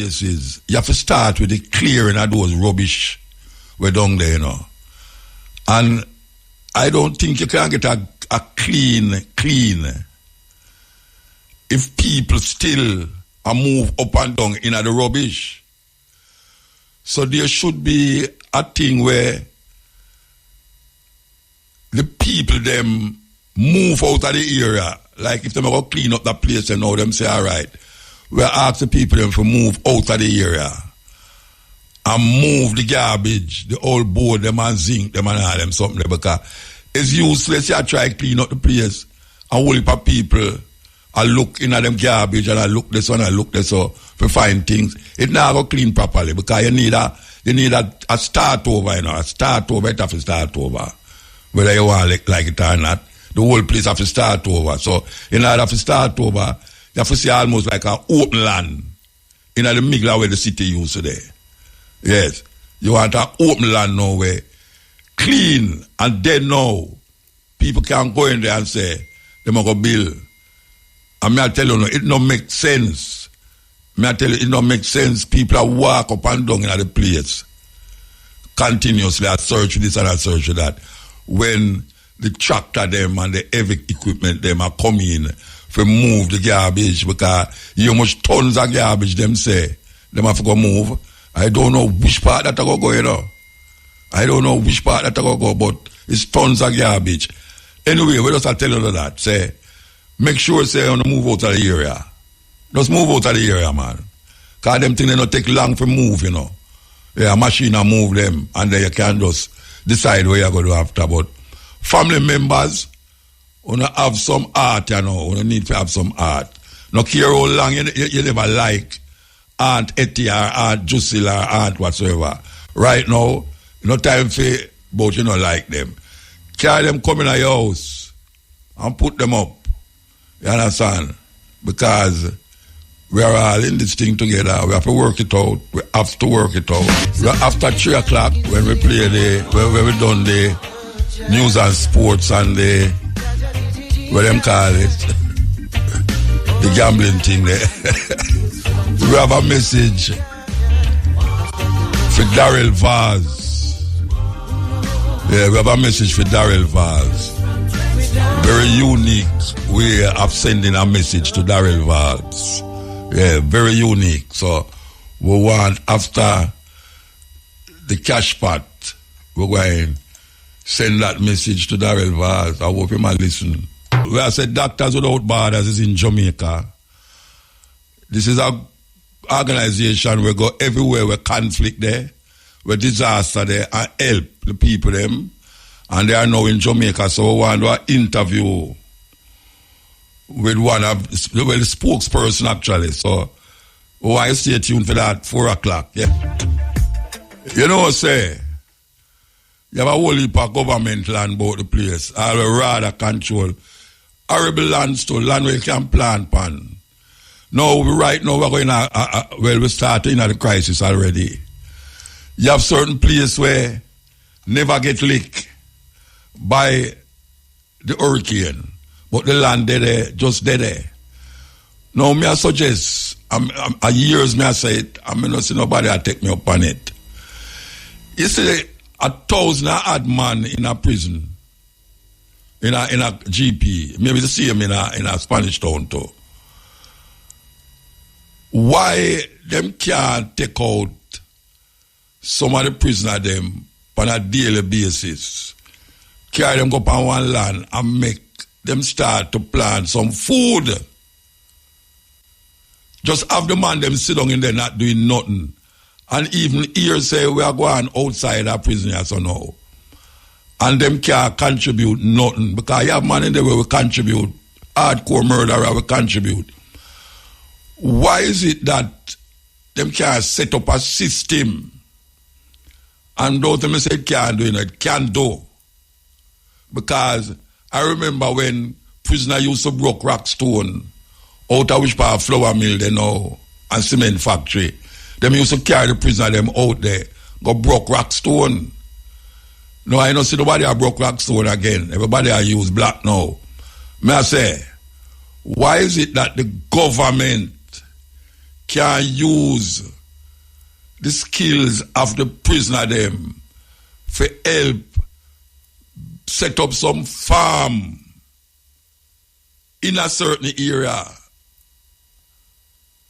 is you have to start with the clearing of those rubbish we're down there, you know. And I don't think you can get a clean if people still move up and down in the rubbish. So there should be a thing where the people them move out of the area. Like if they go clean up that place and know them say, all right, we ask the people them to move out of the area and move the garbage, the old board them and zinc them and all them something there, because it's useless. You try to clean up the place and whole heap of people I look in at them garbage and I look this one, I look this so to find things. It now go clean properly because you need a start over, you know, a start over, it have to start over. Whether you want like it or not, the whole place have to start over. So in order to start over, you have to see almost like an open land in the middle of where the city used to there. Yes. You want an open land now where clean, and then now people can go in there and say, they must go build. And me I tell you, it don't make sense. Me I tell you, it don't make sense. People are walk up and down in the place continuously. I search this and I search that. When the tractor them and the heavy equipment them are coming to move the garbage, because you much tons of garbage them say them have to go move. I don't know which part that I go, you know. I don't know which part that I go, but it's tons of garbage. Anyway, we just tell you that. Say, make sure say you move out of the area. Just move out of the area, man. Because them things they don't take long to move, you know. Yeah, a machine will move them and then you can just decide where you're going to do after. But family members, you have some art, you know. You need to have some art. No care how long you never like Aunt Etty or Aunt Drusilla or Aunt whatsoever. Right now, no time for, but you know like them. Carry them come in your house and put them up. You understand? Because we are all in this thing together. We have to work it out. We have to work it out. After 3 o'clock, when we play when we done the news and sports and the, what them call it, the gambling thing there. We have a message for Darrell Vaz. Yeah, we have a message for Darrell Vaz. Very unique way of sending a message to Darrell Vaz. Yeah, very unique. So we want, after the cash pot, we're going to send that message to Darrell Vaz. I hope you might listen. Where I said Doctors Without Borders is in Jamaica. This is a organization where go everywhere where conflict there, where disaster there, and help the people them. And they are now in Jamaica, so we want to do an interview with one of the spokesperson actually. So we want to stay tuned for that 4 o'clock. Yeah. You know what I say? You have a whole heap of government land about the place. I will rather control horrible lands to land where you can plant pan. Now, right now, we're going to, we're starting at the crisis already. You have certain places where never get leaked by the hurricane, but the land there, just there. Now, me I suggest, a years me I say it, I mean, not see nobody I take me up on it. You see, 1,000 odd man in a prison, in a GP, maybe the same in a Spanish town too. Why them can't take out some of the prisoners them on a daily basis, carry them go up on one land and make them start to plant some food? Just have the man them sit down in there not doing nothing. And even here say we are going outside our prisoners or no. And them can't contribute nothing. Because you have man in there where we contribute. Hardcore murderer will contribute. Why is it that them can't set up a system and don't them say it can't do it can't do? Because I remember when prisoner used to broke rock stone out of which part of flour mill they know and cement factory. Them used to carry the prisoner them out there, go broke rock stone. No, I don't see nobody a broke rock stone again. Everybody I use black now. May I say, why is it that the government can use the skills of the prisoner them for help set up some farm in a certain area.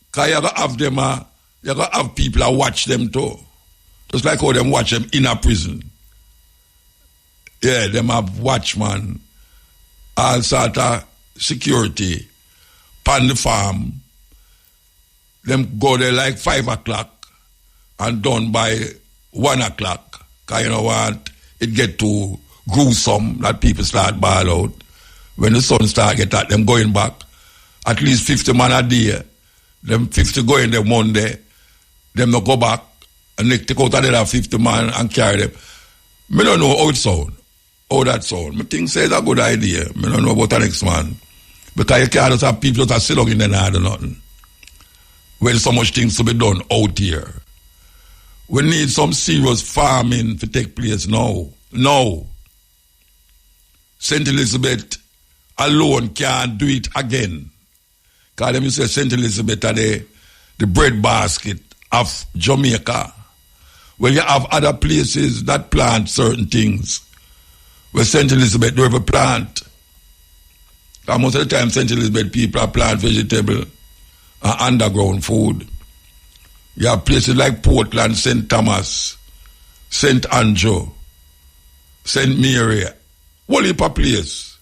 Because you gotta have them, you gotta have people that watch them too. Just like how them watch them in a prison. Yeah, them have watchman, all sort of security, on the farm. Them go there like 5 o'clock and done by 1 o'clock. Because you know what, it get too gruesome that people start ball out. When the sun start get at them going back, at least 50 man a day. Them 50 go in there Monday, them no go back, and they take out another 50 man and carry them. Me don't know how it sound, how that sound. Me think say it's a good idea. Me don't know about the next man. Because you can't just have people that sit down in there and do nothing. When so much things to be done out here. We need some serious farming to take place now. No. St. Elizabeth alone can't do it again. Because them you say St. Elizabeth are the bread basket of Jamaica. Well, you have other places that plant certain things. Where St. Elizabeth don't ever plant. Because most of the time St. Elizabeth people plant vegetable and underground food. You have places like Portland, St. Thomas, St. Andrew, St. Mary. Whole heap of place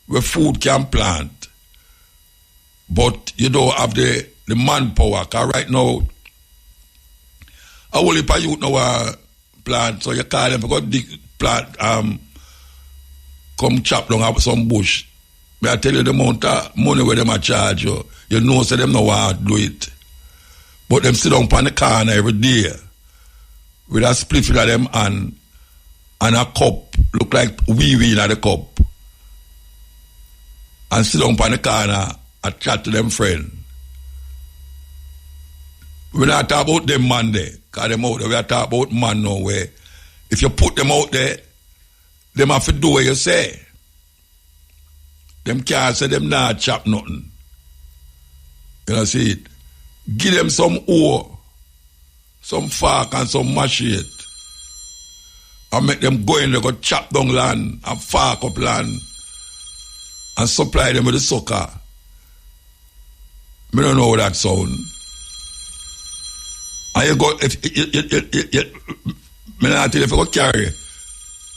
where food can plant. But you don't have the manpower. Because right now, a whole heap of youth now plant. So you call them because dig plant, come chop down some bush. May I tell you the amount of money where them a charge you. You know, so them no want to do it. But them sit down on the corner every day with a split of them and a cup, look like wee in the cup. And sit down on the corner and chat to them friend. We not talk about them man there, because them out there, we are talking about man now where if you put them out there, them have to do what you say. Them can't say them not chop nothing. You know, see it? Give them some ore, some fork and some machete. And make them go in there, go chop down land and fork up land and supply them with the sucker. I don't know how that sound. And you go, if you go carry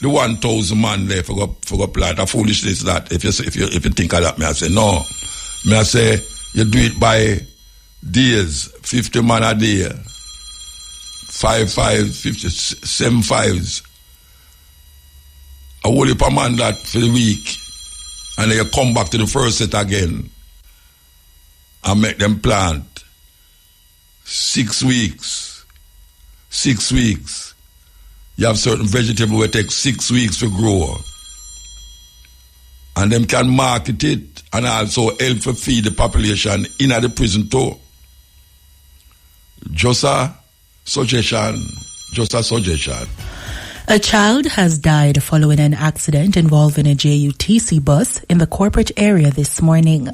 the 1,000 man there for go plant, a foolishness that. If you think of that, me I say no. Me I say you do it by days, 50 man a day, 5 5, 50, 7 5s. A whole heap of man that for the week, and then you come back to the first set again and make them plant. 6 weeks. 6 weeks. You have certain vegetable where it takes 6 weeks to grow. And them can market it and also help to feed the population in the prison too. Just a suggestion. A child has died following an accident involving a JUTC bus in the corporate area this morning.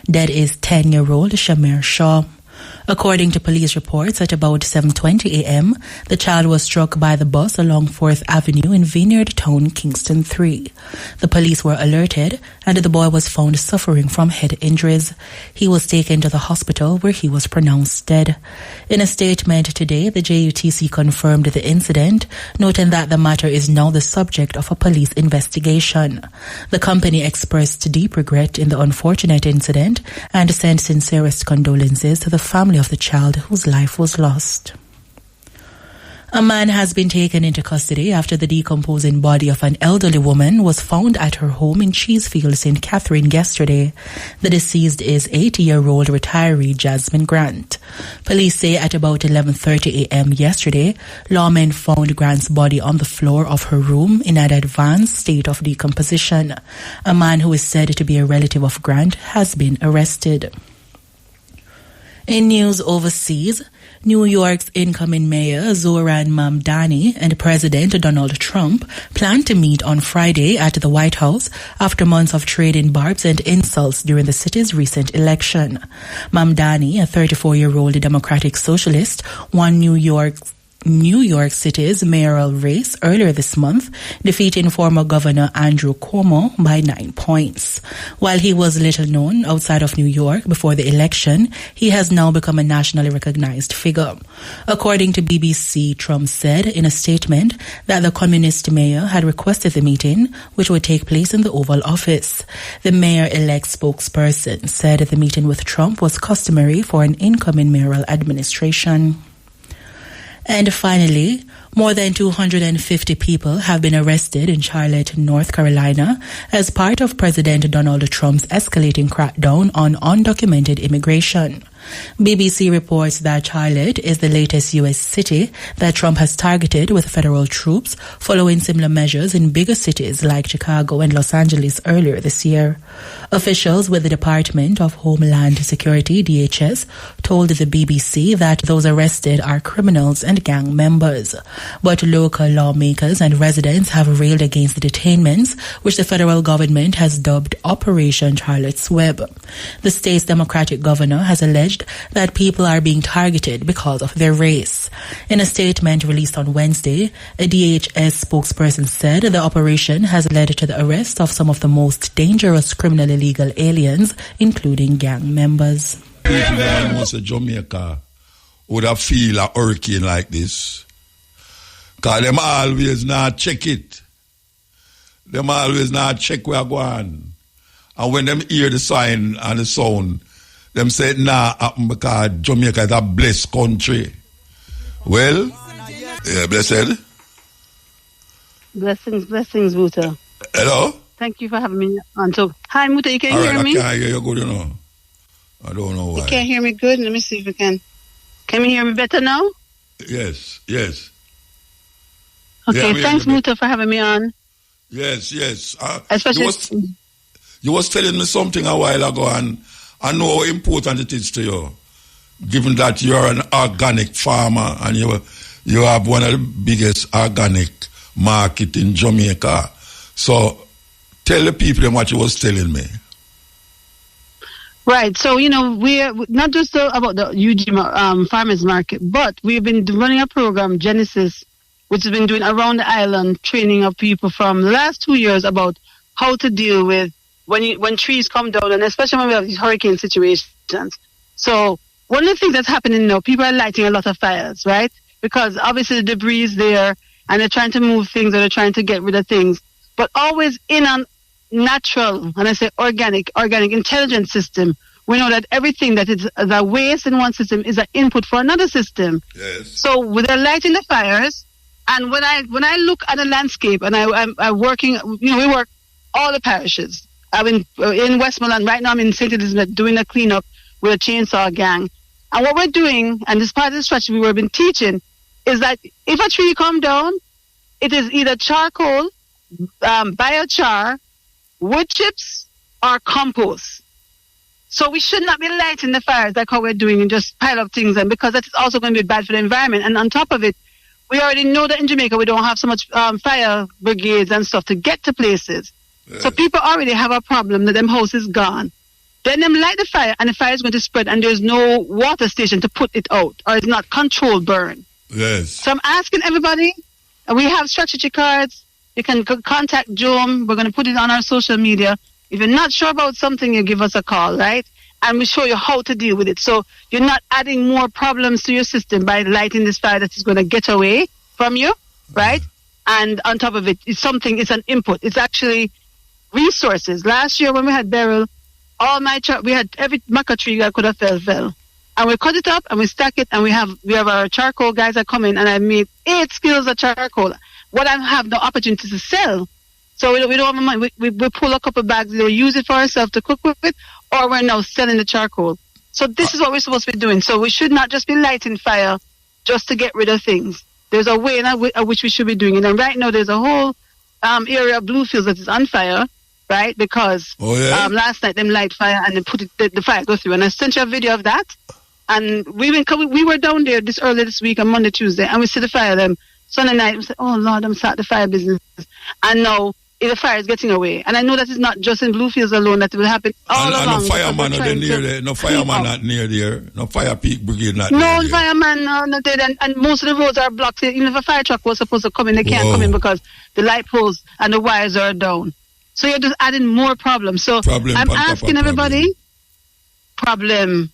That is 10-year-old Shamir Shaw. According to police reports, at about 7:20 a.m., the child was struck by the bus along 4th Avenue in Vineyard Town, Kingston 3. The police were alerted and the boy was found suffering from head injuries. He was taken to the hospital where he was pronounced dead. In a statement today, the JUTC confirmed the incident, noting that the matter is now the subject of a police investigation. The company expressed deep regret in the unfortunate incident and sent sincerest condolences to the family of the child whose life was lost. A man has been taken into custody after the decomposing body of an elderly woman was found at her home in Cheesefield, St. Catherine yesterday. The deceased is 80-year-old retiree Jasmine Grant. Police say at about 11:30 a.m. yesterday, lawmen found Grant's body on the floor of her room in an advanced state of decomposition. A man who is said to be a relative of Grant has been arrested. In news overseas, New York's incoming mayor Zohran Mamdani and President Donald Trump plan to meet on Friday at the White House after months of trading barbs and insults during the city's recent election. Mamdani, a 34-year-old Democratic socialist, won New York City's mayoral race earlier this month, defeating former Governor Andrew Cuomo by 9 points. While he was little known outside of New York before the election, he has now become a nationally recognized figure. According to BBC, Trump said in a statement that the communist mayor had requested the meeting, which would take place in the Oval Office. The mayor-elect spokesperson said the meeting with Trump was customary for an incoming mayoral administration. And finally, more than 250 people have been arrested in Charlotte, North Carolina, as part of President Donald Trump's escalating crackdown on undocumented immigration. BBC reports that Charlotte is the latest U.S. city that Trump has targeted with federal troops following similar measures in bigger cities like Chicago and Los Angeles earlier this year. Officials with the Department of Homeland Security, DHS, told the BBC that those arrested are criminals and gang members. But local lawmakers and residents have railed against the detainments, which the federal government has dubbed Operation Charlotte's Web. The state's Democratic governor has alleged that people are being targeted because of their race. In a statement released on Wednesday, a DHS spokesperson said the operation has led to the arrest of some of the most dangerous criminally illegal aliens, including gang members. People that was in Jamaica would have feel a hurricane like this. Because them always not check it. Them always not check where go on. And when them hear the sign and the sound, them say, nah, happen because Jamaica is a blessed country. Well, yeah, blessed. Blessings, Muta. Hello? Thank you for having me on. So, hi, Muta, you can hear me? I can't hear you good, you know. I don't know why. You can't hear me good? Let me see if you can. Can you hear me better now? Yes. Okay, thanks, Muta, for having me on. Yes. Especially... You was telling me something a while ago, and I know how important it is to you, given that you're an organic farmer and you have one of the biggest organic market in Jamaica. So tell the people what you was telling me. Right. So, we're not just about the UG farmers market, but we've been running a program, Genesis, which has been doing around the island, training of people from the last 2 years about how to deal with when trees come down, and especially when we have these hurricane situations. So one of the things that's happening now, people are lighting a lot of fires, right? Because obviously the debris is there, and they're trying to move things, or they're trying to get rid of things, but always in a natural, and I say organic, intelligent system. We know that everything that is a waste in one system is an input for another system. Yes. So with the lighting the fires, and when I look at the landscape, and I'm working, we work all the parishes. I'm in Westmoreland right now. I'm in St. Elizabeth doing a cleanup with a chainsaw gang. And what we're doing, and this part of the strategy we've been teaching, is that if a tree come down, it is either charcoal, biochar, wood chips, or compost. So we should not be lighting the fires like how we're doing and just pile up things, and because that is also going to be bad for the environment. And on top of it, we already know that in Jamaica we don't have so much fire brigades and stuff to get to places. So people already have a problem that them house is gone. Then them light the fire, and the fire is going to spread, and there's no water station to put it out, or it's not controlled burn. Yes. So I'm asking everybody, we have strategy cards. You can contact Joan. We're going to put it on our social media. If you're not sure about something, you give us a call, right? And we show you how to deal with it. So you're not adding more problems to your system by lighting this fire that is going to get away from you, right? And on top of it, it's an input. It's actually resources. Last year when we had Beryl, we had every maca tree that could have fell. And we cut it up and we stack it, and we have our charcoal guys that come in, and I made 8 skills of charcoal. What I have no opportunity to sell. So we don't have money. We pull a couple bags, we use it for ourselves to cook with it, or we're now selling the charcoal. So this is what we're supposed to be doing. So we should not just be lighting fire just to get rid of things. There's a way in which we should be doing it. And right now there's a whole area of Bluefields that is on fire. Right, because last night them light fire and they put the fire go through, and I sent you a video of that. And we were down there early this week on Monday, Tuesday, and we see the fire them. Sunday night, we said, oh Lord, I'm starting the fire business. And now the fire is getting away. And I know that it's not just in Bluefields alone that it will happen all along. And no fireman not near there. No fireman not near there. No fire peak brigade not near there. No fireman not there. And most of the roads are blocked. Even if a fire truck was supposed to come in, they can't come in because the light poles and the wires are down. So you're just adding more problems. So I'm asking everybody, problem.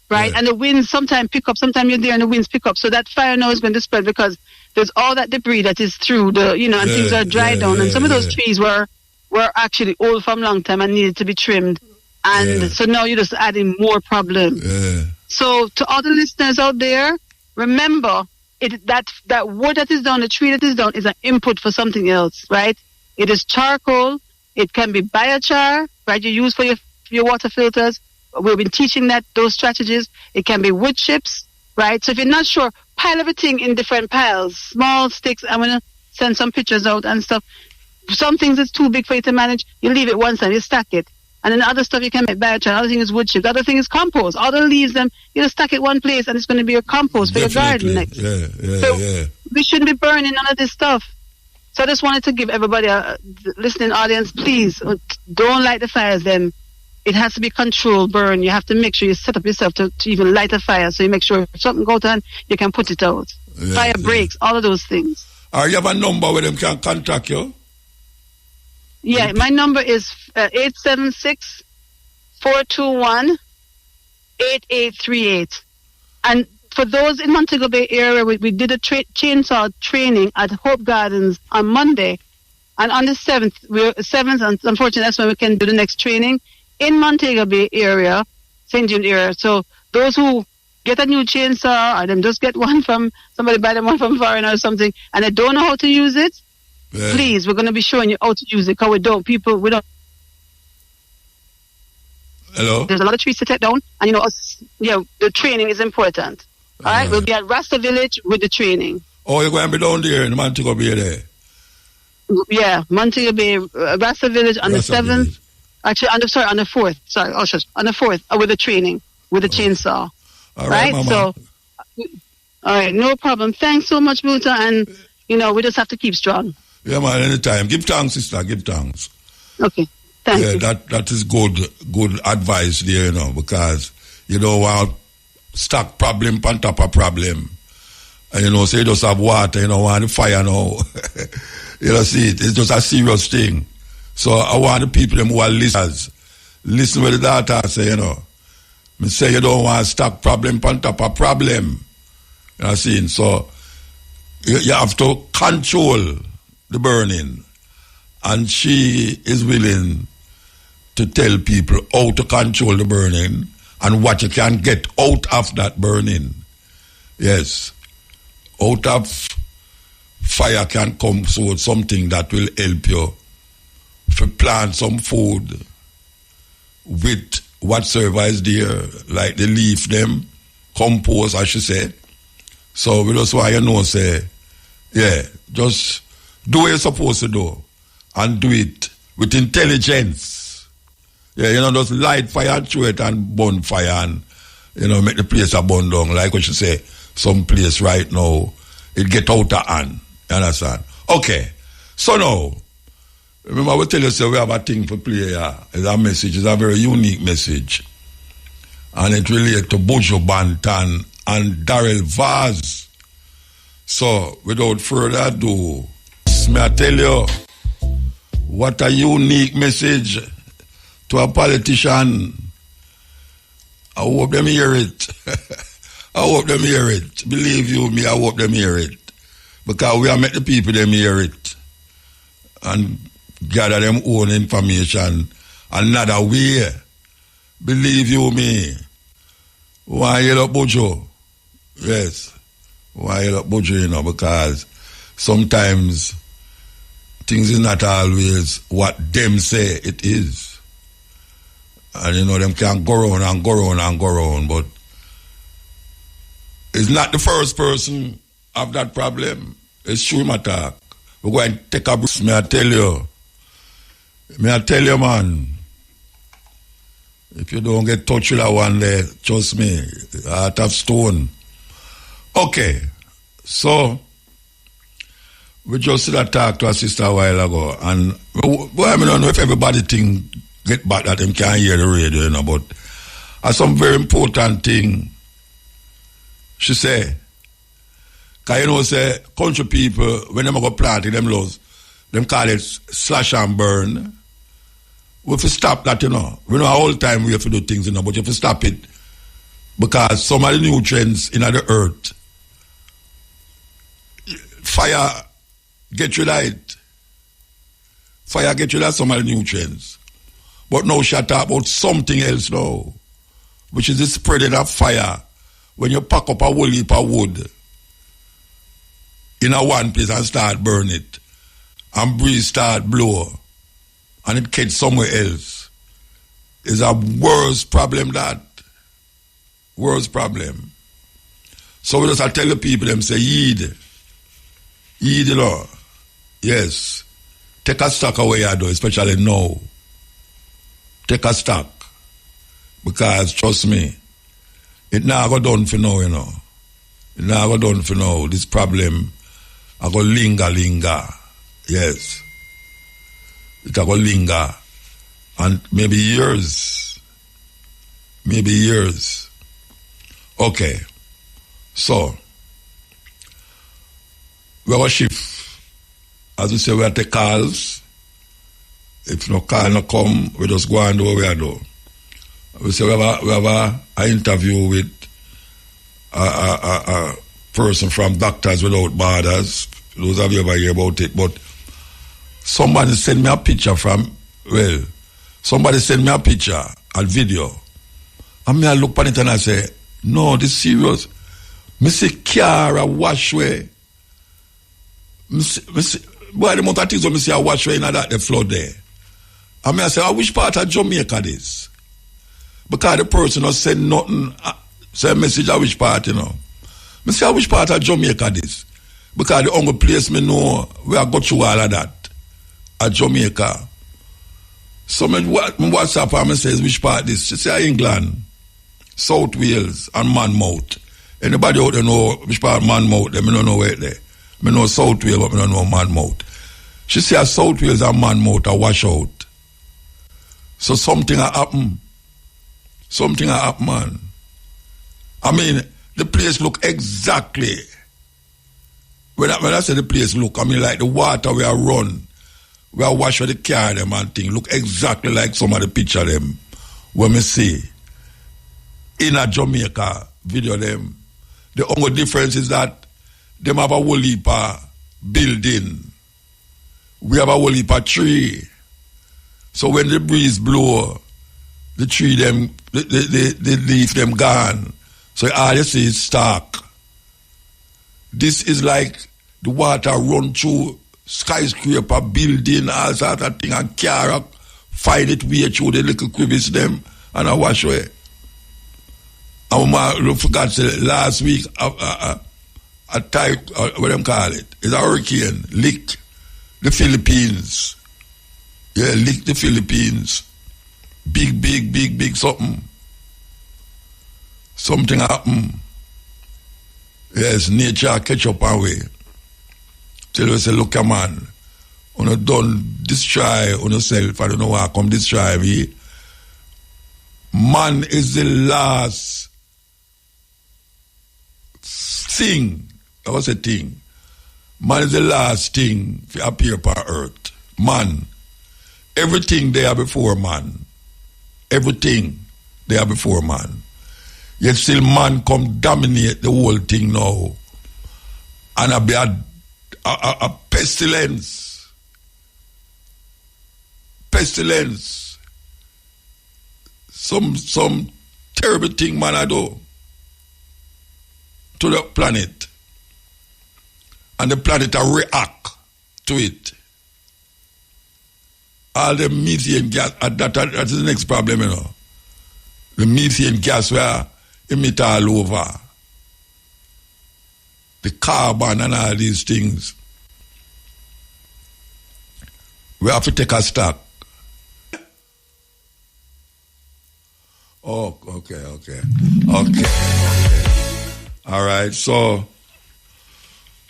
Right? Yeah. And the winds sometimes pick up. Sometimes you're there and the winds pick up. So that fire now is going to spread because there's all that debris that is through the, and things are dried down. And some of those trees were actually old from a long time and needed to be trimmed. And so now you're just adding more problems. Yeah. So to all the listeners out there, remember that wood that is down, the tree that is down is an input for something else, right? It is charcoal. It can be biochar, right? You use for your water filters. We've been teaching those strategies. It can be wood chips, right? So if you're not sure, pile everything in different piles, small sticks. I'm going to send some pictures out and stuff. Some things is too big for you to manage. You leave it one side, you stack it. And then the other stuff you can make biochar. Other thing is wood chips. The other thing is compost. All the leaves, you just stack it one place and it's going to be your compost for your garden next. So we shouldn't be burning none of this stuff. So I just wanted to give everybody, listening audience, please don't light the fires then. It has to be controlled burn. You have to make sure you set up yourself to even light a fire. So you make sure if something goes on, you can put it out. Fire breaks, all of those things. Or you have a number where them can contact you? Yeah, my number is 876-421-8838. And for those in Montego Bay area, we did a chainsaw training at Hope Gardens on Monday. And on the 7th, and unfortunately that's when we can do the next training in Montego Bay area, St. James area. So those who get a new chainsaw or them just get one from somebody, buy them one from foreign or something, and they don't know how to use it, please, we're going to be showing you how to use it because we don't. Hello? There's a lot of trees to take down, and the training is important. All right? We'll be at Rasta Village with the training. Oh, you're going to be down there in Montego Bay there? Yeah, Montego Bay, Rasta Village on the 7th. Actually, on the 4th. Sorry, on the 4th with the training, with the chainsaw. All right, Mama. So, all right, no problem. Thanks so much, Muta, and, we just have to keep strong. Yeah, man, anytime. Give thanks, sister, give thanks. Okay, thank you. That is good advice there, because you don't want stack problem on top of problem. And, say you just have water, you don't want the fire now. See, it's just a serious thing. So I want the people who are listeners, listen what the data say, Me say you don't want to stack problem on top of problem. So you have to control the burning. And she is willing to tell people how to control the burning and what you can get out of that burning. Yes. Out of fire can come something that will help you to plant some food with whatsoever is there, like the leaf them, compost, I should say. So we just want say, just do what you're supposed to do and do it with intelligence. Just light fire and throw it and burn fire and, make the place a burn down, like what you say, some place right now, it get out of hand. You understand? Okay. So now, remember, I will tell you, we have a thing for play here. It's a message. It's a very unique message. And it relates to Bojo Bantan and Darrell Vaz. So, without further ado, may I tell you, what a unique message to a politician. I hope them hear it. I hope them hear it. Believe you me, I hope them hear it. Because we are make the people them hear it. And gather them own information another way. Believe you me. Why you look Bojo? Yes. Why you look Bojo, because sometimes things is not always what them say it is. And them can go around and go around and go around, but it's not the first person of that problem. It's true matter. We're going to take a break. May I tell you, man. If you don't get touched with that one there, trust me, heart of stone. Okay, so we just did a talk to a sister a while ago, and I don't know if everybody get back that them can't hear the radio, you know, but some very important thing she say. Because you know, say, country people, when they go planting them laws, them call it slash and burn. We have to stop that, you know. We know all the time we have to do things, you know, but you have to stop it. Because some of the nutrients in the earth, fire get rid of it. Fire get rid of some of the nutrients. But now she talk about something else now, which is the spreading of fire. When you pack up a whole heap of wood in a one place and start burn it, and breeze start blow, and it catch somewhere else, is a worse problem that. Worse problem. So we just tell the people, them say, heed, you know. Yes. Take a stock away, you do, especially now. Take a stock. Because, trust me, it now go done for now, you know. It now go done for now. This problem, I go linger. Yes. It go linger. And maybe years. Okay. So, we have a shift. As we say, we have to take calls. If no call no come, we just go and do what we do. We say we have a interview with a person from Doctors Without Borders. Those of you ever hear about it, but somebody sent me a picture a video, and me I look at it and I say, no, this serious. Me see car a wash way. Boy, the amount of things when me see a wash way in that the flood there. And me I say, which part of Jamaica this? Because the person not said nothing, say a message of which part, you know. Me say, which part of Jamaica this? Because the only place me know where I got through all of that at Jamaica. So me WhatsApp her, me says, which part this? She say, England, South Wales, and Monmouth. Anybody out there know which part of Monmouth? They me don't know where there. Me know South Wales, but me don't know Monmouth. She say, South Wales and Monmouth are wash out. So something happen. Something happen, man. I mean, the place look exactly. When I say the place look, I mean like the water we are run, we are wash for the car them and thing, look exactly like some of the picture them when we see in a Jamaica video them. The only difference is that them have a whole heap of building. We have a whole heap of tree. So when the breeze blow, the tree them, the leaf them gone. So all you see is stark. This is like the water run through skyscraper, building, all sort of thing, and car find it way through the little crevice them and I wash away. And I forgot to say, last week, a type, what them call it, it's a hurricane, lick the Philippines. Yeah, lick the Philippines. Big something. Something happen. Yes, nature catch up our way. Tell you say, look, man, you done destroy on yourself. I don't know why I come destroy me. Man is the last thing. I was a thing. Man is the last thing to appear upon earth. Man. Everything there before man. Everything there before man. Yet still man come dominate the whole thing now. And a be a pestilence. Pestilence. Some terrible thing man I do to the planet. And the planet will react to it. All the methane gas, that is the next problem, you know. The methane gas where emit all over. The carbon and all these things. We have to take a stock. Oh, okay. All right, so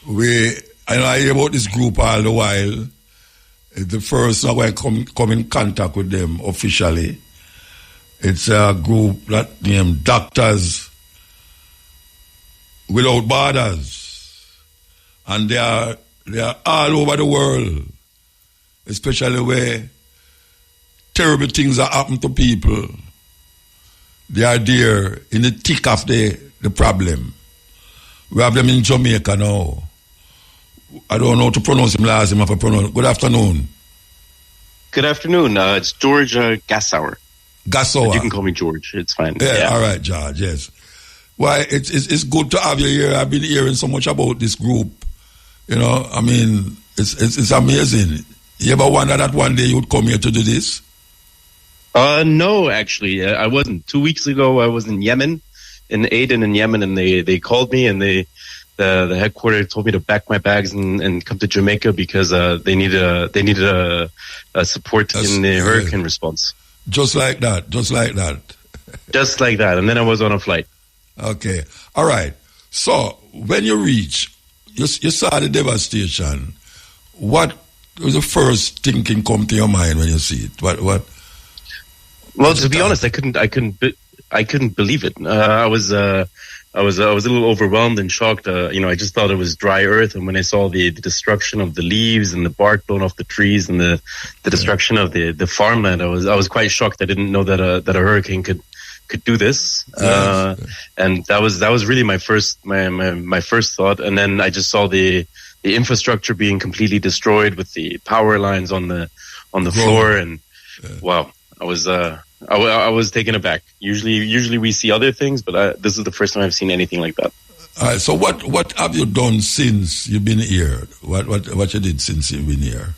I hear about this group all the while. It's the first time I come in contact with them officially. It's a group that named Doctors Without Borders. And they are all over the world, especially where terrible things are happening to people. They are there in the thick of the problem. We have them in Jamaica now. I don't know how to pronounce him last name. Good afternoon. Good afternoon. It's George Gassauer. Gassauer. But you can call me George. It's fine. Yeah. All right, George. Yes. Why, it's good to have you here. I've been hearing so much about this group. You know, I mean, it's amazing. You ever wonder that one day you'd come here to do this? No, actually, I wasn't. 2 weeks ago, I was in Yemen, in Aden in Yemen, and they called me, and the headquarters told me to pack my bags and come to Jamaica because they needed a support in the hurricane response. Just like that. Just like that. And then I was on a flight. Okay. All right. So when you reach, you saw the devastation. What was the first thinking come to your mind when you see it? What? Well, to be honest, I couldn't believe it. I was a little overwhelmed and shocked. I just thought it was dry earth, and when I saw the destruction of the leaves and the bark blown off the trees and the destruction of the farmland, I was quite shocked. I didn't know that a hurricane could do this. And that was really my first thought. And then I just saw the infrastructure being completely destroyed with the power lines on the floor, and wow. I was taken aback. Usually we see other things, but this is the first time I've seen anything like that. All right. So what have you done since you've been here? What you did since you've been here?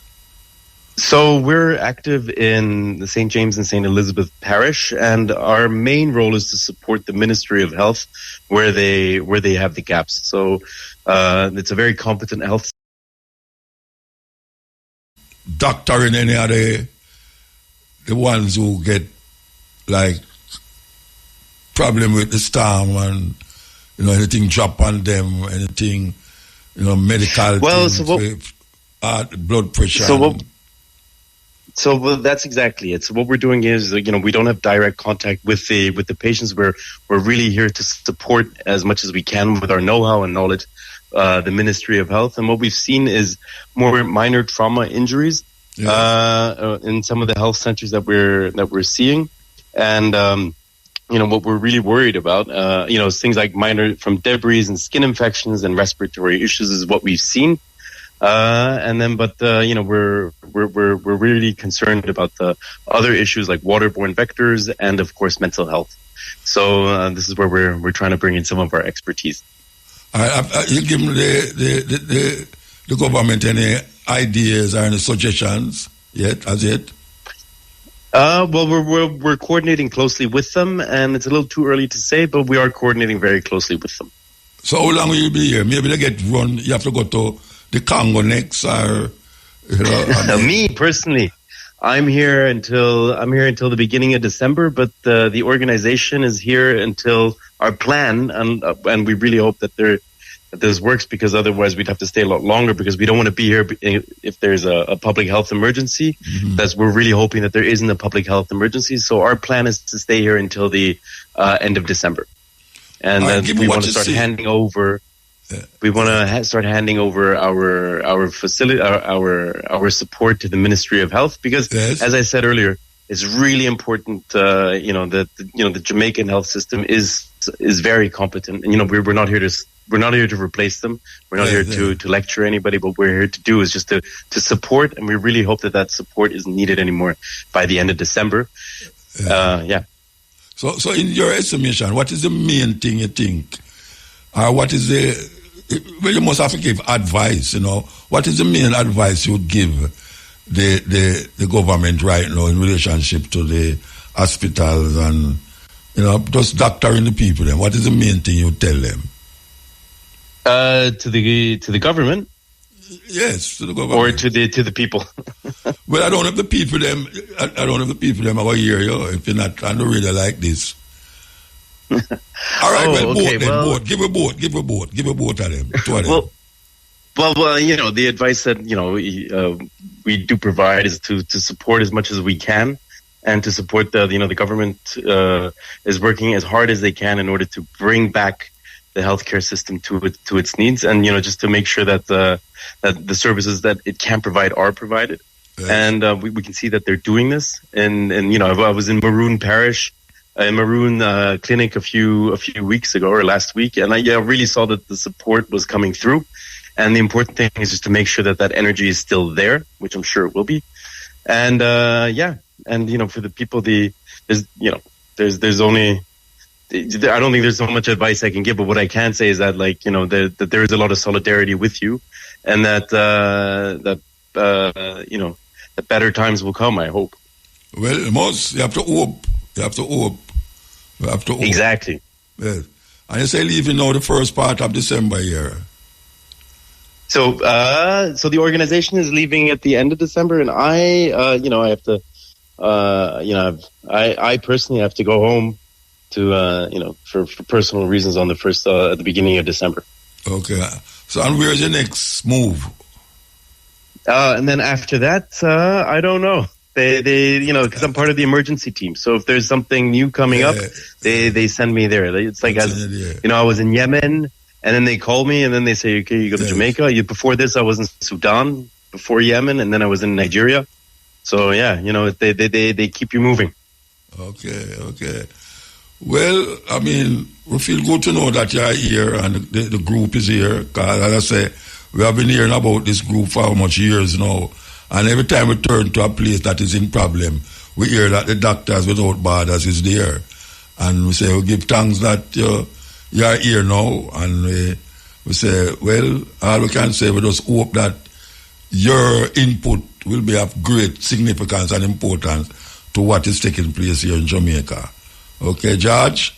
So we're active in the St. James and St. Elizabeth Parish, and our main role is to support the Ministry of Health where they have the gaps. So it's a very competent health. Doctor in any other. The ones who get like problem with the storm and anything drop on them, anything medical. Well, things, blood pressure. So that's exactly it. So what we're doing is we don't have direct contact with the patients. We're really here to support as much as we can with our know-how and knowledge the Ministry of Health. And what we've seen is more minor trauma injuries. In some of the health centers that we're seeing, and what we're really worried about, is things like minor from debris and skin infections and respiratory issues is what we've seen, we're really concerned about the other issues like waterborne vectors and of course mental health. So this is where we're trying to bring in some of our expertise. You give the government any ideas or any suggestions as yet? Well, we're coordinating closely with them, and it's a little too early to say, but we are coordinating very closely with them. So how long will you be here? Maybe they get run. You have to go to the Congo next, or Me personally, I'm here until the beginning of December, but the organization is here until our plan, and we really hope that this works, because otherwise we'd have to stay a lot longer, because we don't want to be here if there's a public health emergency. Mm-hmm. We're really hoping that there isn't a public health emergency. So our plan is to stay here until the end of December, and we want to start handing over. We want to start handing over our facility, our support to the Ministry of Health, because, as I said earlier, it's really important. That the Jamaican health system is very competent, and we're not here to replace them. We're not here to lecture anybody. What we're here to do is just to support, and we really hope that support isn't needed anymore by the end of December. So in your estimation, what is the main thing you think? What is you must have to give advice, What is the main advice you would give the government right now in relationship to the hospitals and, just doctoring the people? Then what is the main thing you would tell them? To the government? Yes, to the government. Or to the people? Well, I don't have the people them. I don't have the people them over here, if you're not on the radio like this. All right, boat. Give a boat to them. Two of them. Well, you know, the advice that, you know, we do provide is to support as much as we can, and to support the government is working as hard as they can in order to bring back the healthcare system to its needs, and, you know, just to make sure that the services that it can provide are provided. Yes. And we can see that they're doing this. And you know, I was in Maroon Parish, in Maroon Clinic a few weeks ago or last week, and I really saw that the support was coming through. And the important thing is just to make sure that energy is still there, which I'm sure it will be. And and you know, for the people, there's only, I don't think there's so much advice I can give, but what I can say is that, like, you know, that there is a lot of solidarity with you, and that you know, that better times will come, I hope. Well, you have to hope. You have to hope. Exactly. Yes. And you say leaving now the first part of December here. So the organization is leaving at the end of December, and I have to, I personally have to go home to, for personal reasons on the first, at the beginning of December. Okay. So, and where's your next move? And then after that, I don't know. They because I'm part of the emergency team. So if there's something new coming up, they send me there. It's like, I was in Yemen, and then they call me, and then they say, okay, you go to Jamaica. Before this, I was in Sudan, before Yemen, and then I was in Nigeria. So yeah, they keep you moving. Okay. Well, I mean, we feel good to know that you're here and the group is here. Because, as I say, we have been hearing about this group for how much years now. And every time we turn to a place that is in problem, we hear that the Doctors Without Borders is there. And we say, we give thanks that you are here now. And we say, well, all we can say, we just hope that your input will be of great significance and importance to what is taking place here in Jamaica. Okay, George?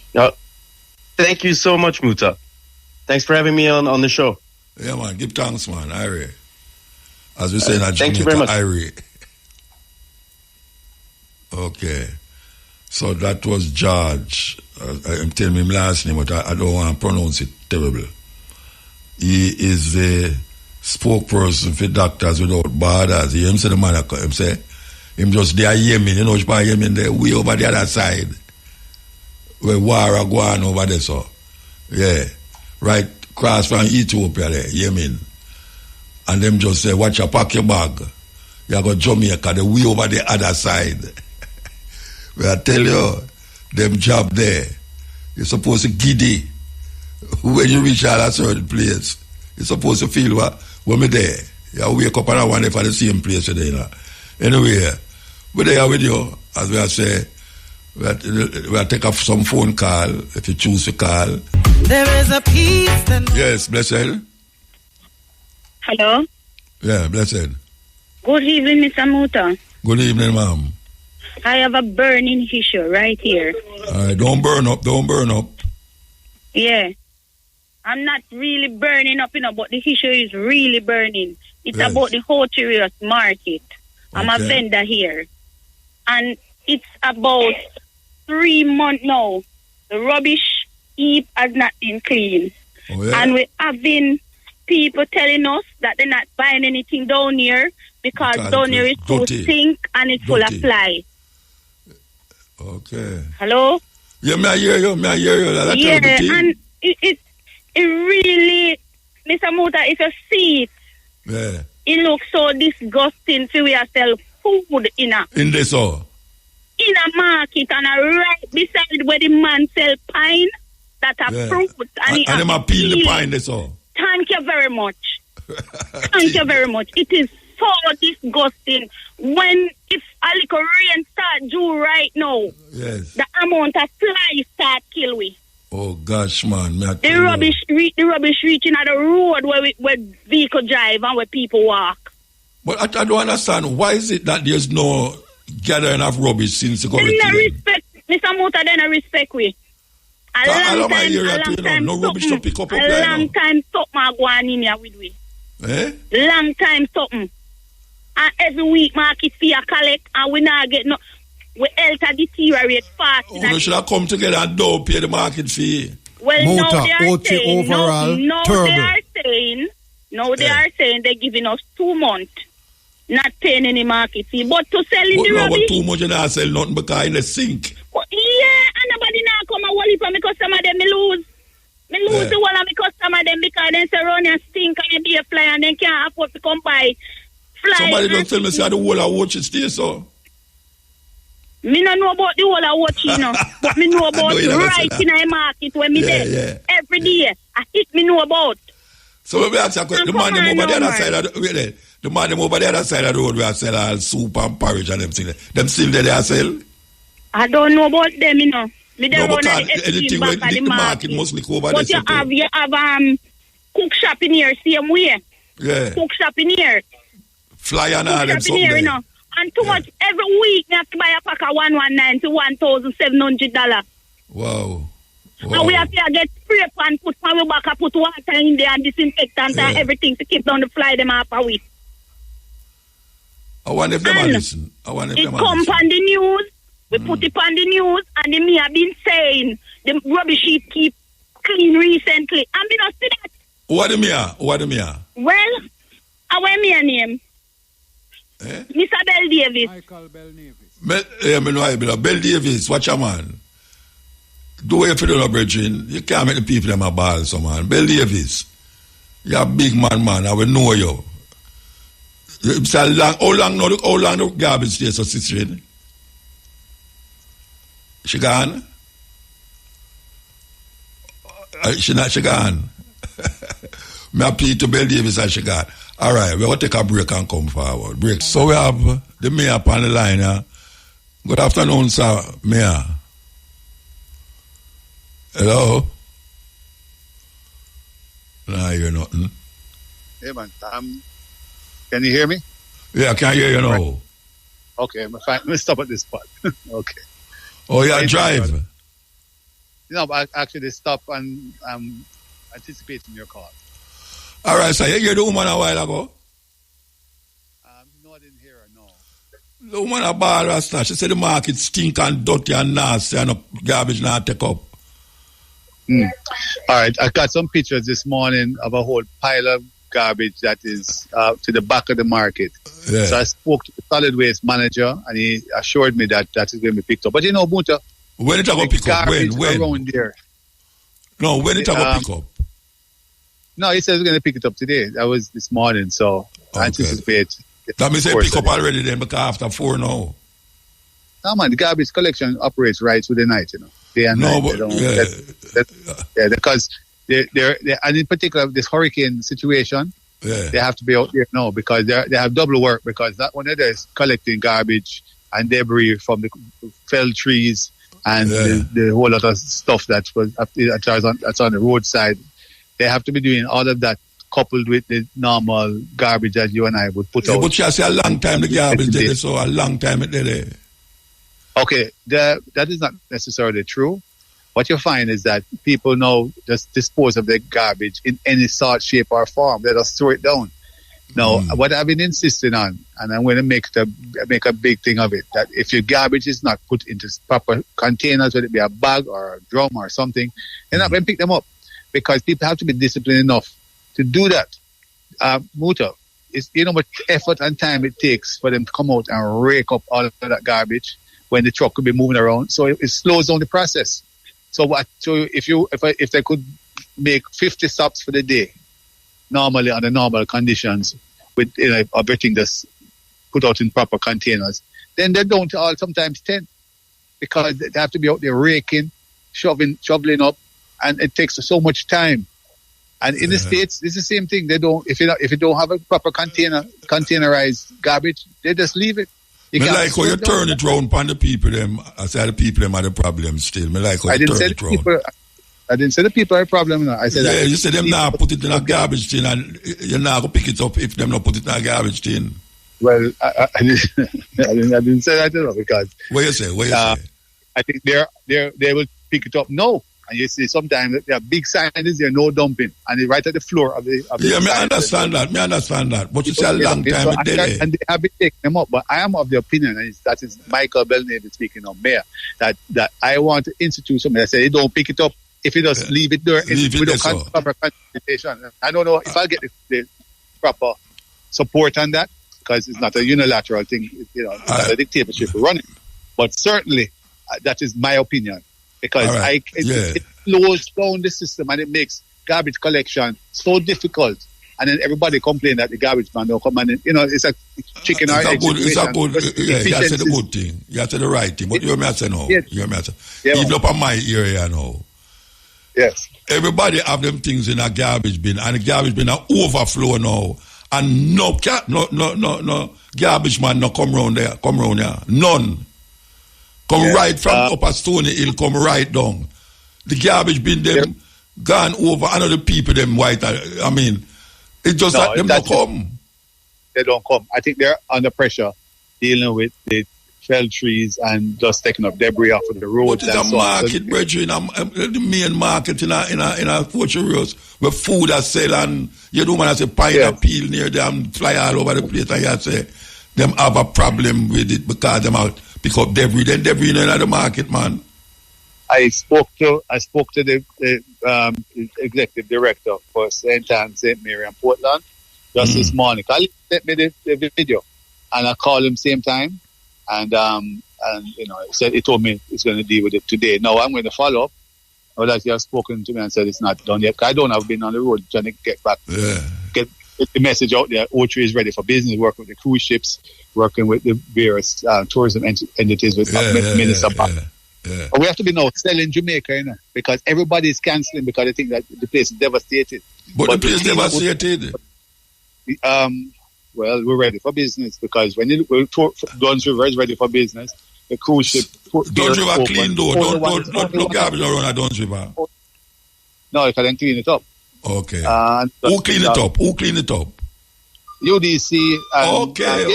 Thank you so much, Muta. Thanks for having me on the show. Yeah, man. Give thanks, man. Irie. As we say in Jamaica, thank you very much. Irie. Okay. So that was George. I'm telling him last name, but I don't want to pronounce it terrible. He is the spokesperson for Doctors Without Borders. He him say the man, him say, him just there Yemen, you know, which part Yemen there, way over the other side. Where war are going over there, so. Yeah. Right across from Ethiopia there, Yemen. And them just say, watch your pack your bag. You go Jamaica, the way over the other side. Where I tell you, them job there, you're supposed to giddy. When you reach out a certain place, you're supposed to feel when me there. You wake up and I wonder for the same place today. You know? Anyway, we're there with you, as we say. We'll take off some phone call if you choose to call. There is a peace that... Yes, blessed. Hello? Yeah, blessed. Good evening, Mr. Muta. Good evening, ma'am. I have a burning issue right here. All right, don't burn up. Yeah. I'm not really burning up, but the issue is really burning. It's about the Hoteliers Market. I'm a vendor here. And it's about 3 months now. The rubbish heap has not been cleaned. Oh, yeah. And we're having people telling us that they're not buying anything down here because down here is so stink and it's full of flies. Okay. Hello? Yeah, may I hear you? And it really, Mr. Muta, if you see it, it looks so disgusting to we sell food in this in a market and right beside where the man sell pine that are fruit and them are peel the pine this all. Thank you very much. Thank you very much. It is so disgusting when if a little rain start due right now. Yes. The amount of flies start kill we. Oh gosh, man. The rubbish reaching at the road where vehicle drive and where people walk. But I don't understand. Why is it that there's no gathering of rubbish since the government? Respect, Mr. Muta, then I respect we. A long time, no rubbish to pick up a long time something going in here with we. Long time something. And every week market fee a collect and we not get no. we health deteriorate fast. You should have come together and don't pay the market fee. Well, now they are saying, overall, now they are saying they're giving us 2 months, not paying any market fee, but to sell in the rubbish. But too much you not sell nothing because in the sink. But and nobody now come and worry for me because some of them me lose. Me lose the one of my customer them because they say run and stink and you be a fly and they can't afford to come buy fly. Somebody don't tell me say the whole of watch is still so. Me don't know about the whole of watch, but me know about right in the market where me there every day. I hit me know about. So let me ask you a question. The man them over the other side of the man them over the other side of the road where I sell all soup and porridge and everything. Them still there they sell? I don't know about them, Me no, because anything where the market mostly go over but there. You have cook shop in here, same way. Yeah. Cook shop in here. Fly and all them something here, And too much every week, you have to buy a pack of $119 to $1,700. Wow. And we have to get spray pan, put on the back, put water in there and disinfectant and everything to keep down the fly them half a week. I wonder if them are listening. It come on the news. We put it on the news and the me have been saying the rubbish heap keep clean recently. And me not see that. What do me? Well, our me name. Mr. Bell Davis. Michael Bell Davis. Bell Davis, watch your man. Do it for the brethren. You can't make the people them a ball, so man. Bell Davis, you're a big man. I will know you. How long the garbage stays so sister? She gone? She gone. Me appeal to Bell Davis and she gone. All right, we're going to take a break and come forward. Break. So we have the mayor on the line. Good afternoon, sir, mayor. Hello? I hear nothing. Hey, man. Can you hear me? Yeah, I can hear you now. Right. Okay, I'm fine. Let me stop at this spot. Okay. Oh, yeah, drive. No, but I actually stop and I'm anticipating your call. All right, so you hear the woman a while ago? No, I didn't hear her, no. The woman a ball rasta. She said the market stink and dirty and nasty and garbage not take up. All right, I got some pictures this morning of a whole pile of garbage that is to the back of the market. Yeah. So I spoke to the solid waste manager and he assured me that is going to be picked up. But Bunta, when it going to pick up? When? Around there. No, when it going to pick up? No, he said he's going to pick it up today. That was this morning, so I anticipate. That means they pick up already then because after 4 now. No, man, the garbage collection operates right through the night, Day and night. But, because they're and in particular this hurricane situation, they have to be out there now because they have double work because that one is collecting garbage and debris from the felled trees and the whole lot of stuff that's on the roadside. They have to be doing all of that coupled with the normal garbage that you and I would put out. But you say a long time the garbage there, so a long time it there. Okay, that is not necessarily true. What you find is that people now just dispose of their garbage in any sort, shape, or form. They just throw it down. Now, what I've been insisting on, and I'm going to make a big thing of it, that if your garbage is not put into proper containers, whether it be a bag or a drum or something, you're not going to pick them up because people have to be disciplined enough to do that. Muta, it's how much effort and time it takes for them to come out and rake up all of that garbage when the truck could be moving around. So it slows down the process. So if they could make 50 stops for the day, normally under normal conditions, with everything that's put out in proper containers, then they're down to all sometimes 10 because they have to be out there raking, shoveling up, and it takes so much time. And in the States, it's the same thing. They don't if you don't have a proper containerized garbage, they just leave it. I like how you turn it round on the people them. I say the people them are the problem still. I like how you turn it round. I didn't say the people are a problem. I said that you said them now put it in a garbage tin and you're not going to pick it up if them not put it in a garbage tin. Well, I didn't say that because... What you say? I think they will pick it up. No, And you see sometimes there are big signs there, no dumping, and it's right at the floor of the. Yeah, I understand that. But it's a long time a delay. And they have been taking them up. But I am of the opinion, and that is Michael Belnady speaking of Mayor, that I want to institute something that say they don't pick it up if you just leave it there. Without proper consultation. I don't know if I'll get the proper support on that, because it's not a unilateral thing. It's not a dictatorship running. But certainly, that is my opinion. Because it slows down the system and it makes garbage collection so difficult. And then everybody complain that the garbage man don't come and it's a chicken or egg situation. You said the good thing. You said the right thing. But you hear me say now. Even up on my area now. Yes. Everybody have them things in a garbage bin, and the garbage bin are overflow now. And no garbage man no come round there. None. Right from Upper Stony Hill, come right down. The garbage bin them gone over, another people them white. I mean, it's just that them don't come. They don't come. I think they're under pressure dealing with the felled trees and just taking up debris off of the roads. But it's a market, brethren, the main market in a Fortunes where food are sell, and you do man say pineapple near them, fly all over the place, and you say them have a problem with it because them out pick up debris, then debris in the market, man. I spoke to the executive director for St. Anne, St. Mary and Portland just this morning. He sent me the video, and I called him same time, and he told me he's going to deal with it today. Now I'm going to follow up. Or that he has spoken to me and said it's not done yet. I don't have been on the road trying to get back, get the message out there. O3 is ready for business, working with the cruise ships, working with the various tourism entities with Minister Park. But we have to be now selling Jamaica, because everybody is cancelling because they think that the place is devastated. But the place devastated. Well, we're ready for business, because when Duns River is ready for business, the cruise ship. Duns River clean though. Don't garbage around at Duns River. No, you can clean it up. Okay. Who clean it up? UDC. Okay.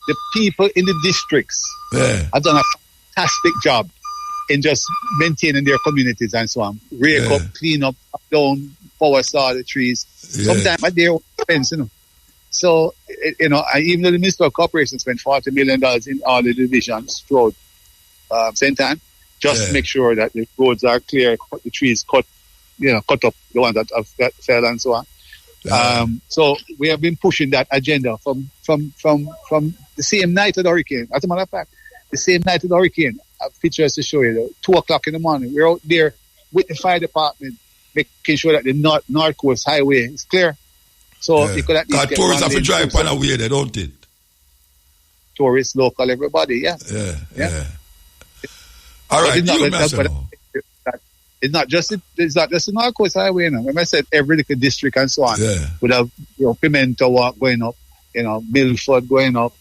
The people in the districts have done a fantastic job in just maintaining their communities and so on. Rake up, clean up, down, power saw the trees. Sometimes at their own expense, So, even though the Minister of Corporations spent $40 million in all the divisions throughout St. Anne, just to make sure that the roads are clear, the trees cut up, the ones that fell and so on. So we have been pushing that agenda from the same night of the hurricane. As a matter of fact, the same night of the hurricane, I have pictures to show you, 2:00 in the morning, we're out there with the fire department, making sure that the North Coast Highway is clear. So you could at least get tourists have to drive on a way there, don't it? Tourists, local, everybody, yeah. All right, it's not just the North Coast Highway, When I said every little district and so on, would have Pimento Walk going up, Milford going up,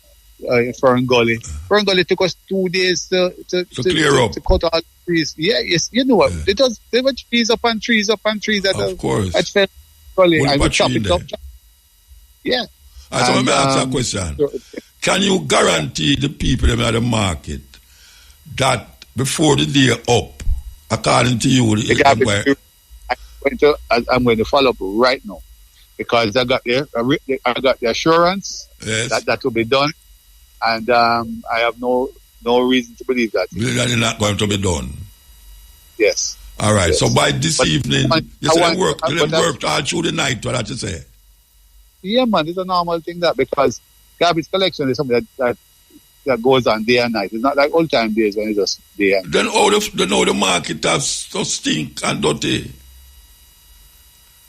Fern Gully. Fern Gully took us 2 days to clear up, to cut all the trees. Yeah, yes, you know what? There were trees up and trees up and trees at Fern Gully, and we chop it up. Yeah. So let me ask you a question. Can you guarantee the people in the market that before the day up, according to you, I'm going to follow up right now, because I got the assurance that will be done, and I have no reason to believe that it's not going to be done. Yes. All right. Yes. So by this evening, you said work all through the night. What did you say? Yeah, man, it's a normal thing because garbage collection is something that goes on day and night. It's not like old time days when it's just day and night. Then how the market has so stink and dirty?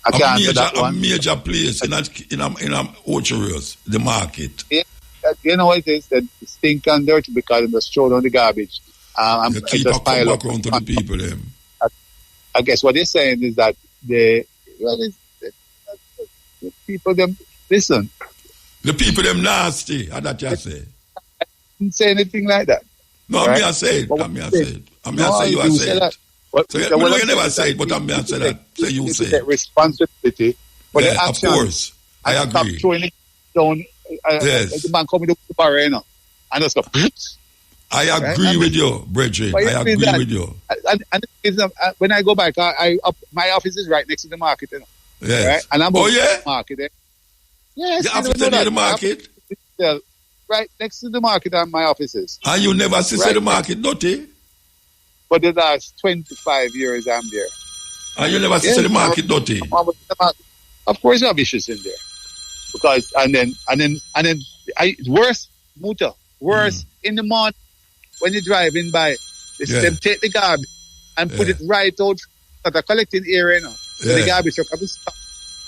A major place in Ocheros, the market. Yeah, you know what it is? That stink and dirty because they just throw down the garbage. You keep a pile up around to the people. I guess what they're saying is that the people them listen. The people them nasty. How that you say? I didn't say anything like that. No, right? I say it. You are saying it. So you never say it, but I'm going to say that. So you say it. Responsibility for the action. Of course. I agree. Stop throwing it down. The man coming to the bar, and just go, I agree with you, Bridget. I agree with you. And when I go back, my office is right next to the market. You know? Yes. Right? And I'm oh, yeah? The market. Yes. The office near the market? Right next to the market are my offices. And you never see the market, don't you? For the last 25 years, I'm there. And you never see the market, don't you? Of course, there are vicious in there. Because, and then, worse, Muta, in the morning, when you're driving by, they take the garbage and put it right out at the collecting area, you know. So the garbage truck have to stop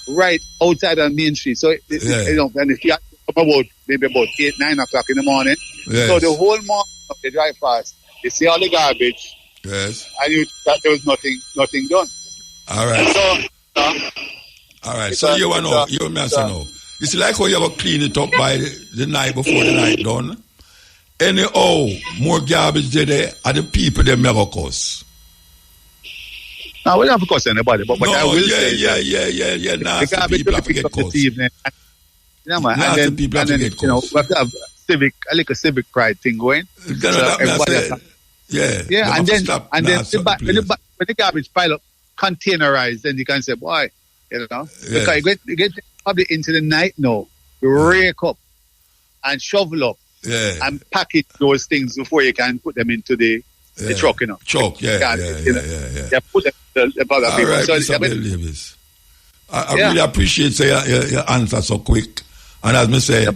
right outside on Main Street. So, you know, and if you have to come maybe about 8, 9 o'clock in the morning, so the whole morning they drive past, they see all the garbage, and there was nothing done. All right. So, all right. So you want to know, you may say no. It's like how you have to clean it up by the night before the night done. Anyhow, more garbage there are the people that never cause. I will not cuss anybody, but I will say nasty people have to get cussed. And people have to get cussed. You know, we have to have a civic pride thing going. And then when the garbage pile up, containerized, then you can say, boy, you know, because you get probably into the night now, you rake up and shovel up and package those things before you can put them into the truck, you know. Truck, You put them the other people. Right, so, Davis. I really appreciate your answer so quick. And as me say,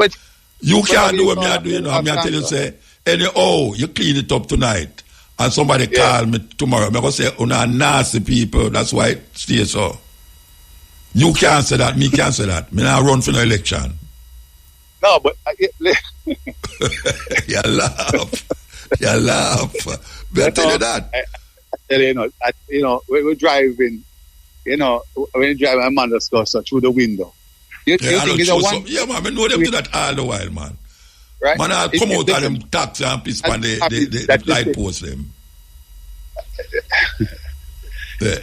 you can't do what me I do, you know. I tell you, say, anyhow, you clean it up tonight. And somebody call me tomorrow. I'm going to say, nasty people, that's why it stays so. You can't say that, me can't say that. Me not run for no election. No, but... You laugh. But I tell you that. I tell you, we're driving, when you drive, a man just goes through the window. You think it's a one... Yeah, man, I know them do that all the while, man. Right? Man, I'll come out of them taxi and piss on the light post them.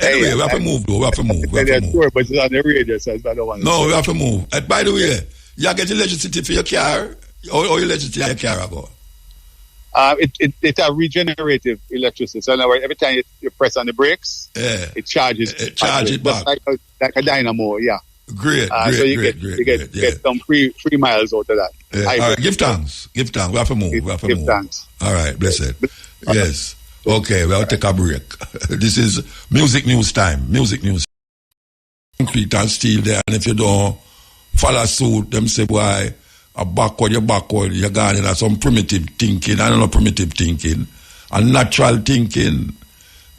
Anyway, we have to move, though. We have to move. But it's on the radio, so I don't want to we have to move. By the way, you get electricity for your car, or your electricity your car go? It's a regenerative electricity. So every time you press on the brakes, it charges. It charges it back. Like a dynamo, Great. So you get some free miles out of that. All right, give thanks. We have to move. Give thanks. All right, blessed. Yes. Okay, we'll take a break. This is music news time. Concrete and steel there, and if you don't follow suit, them say, boy, you're backward, you're gone in some primitive thinking. I don't know primitive thinking. And natural thinking.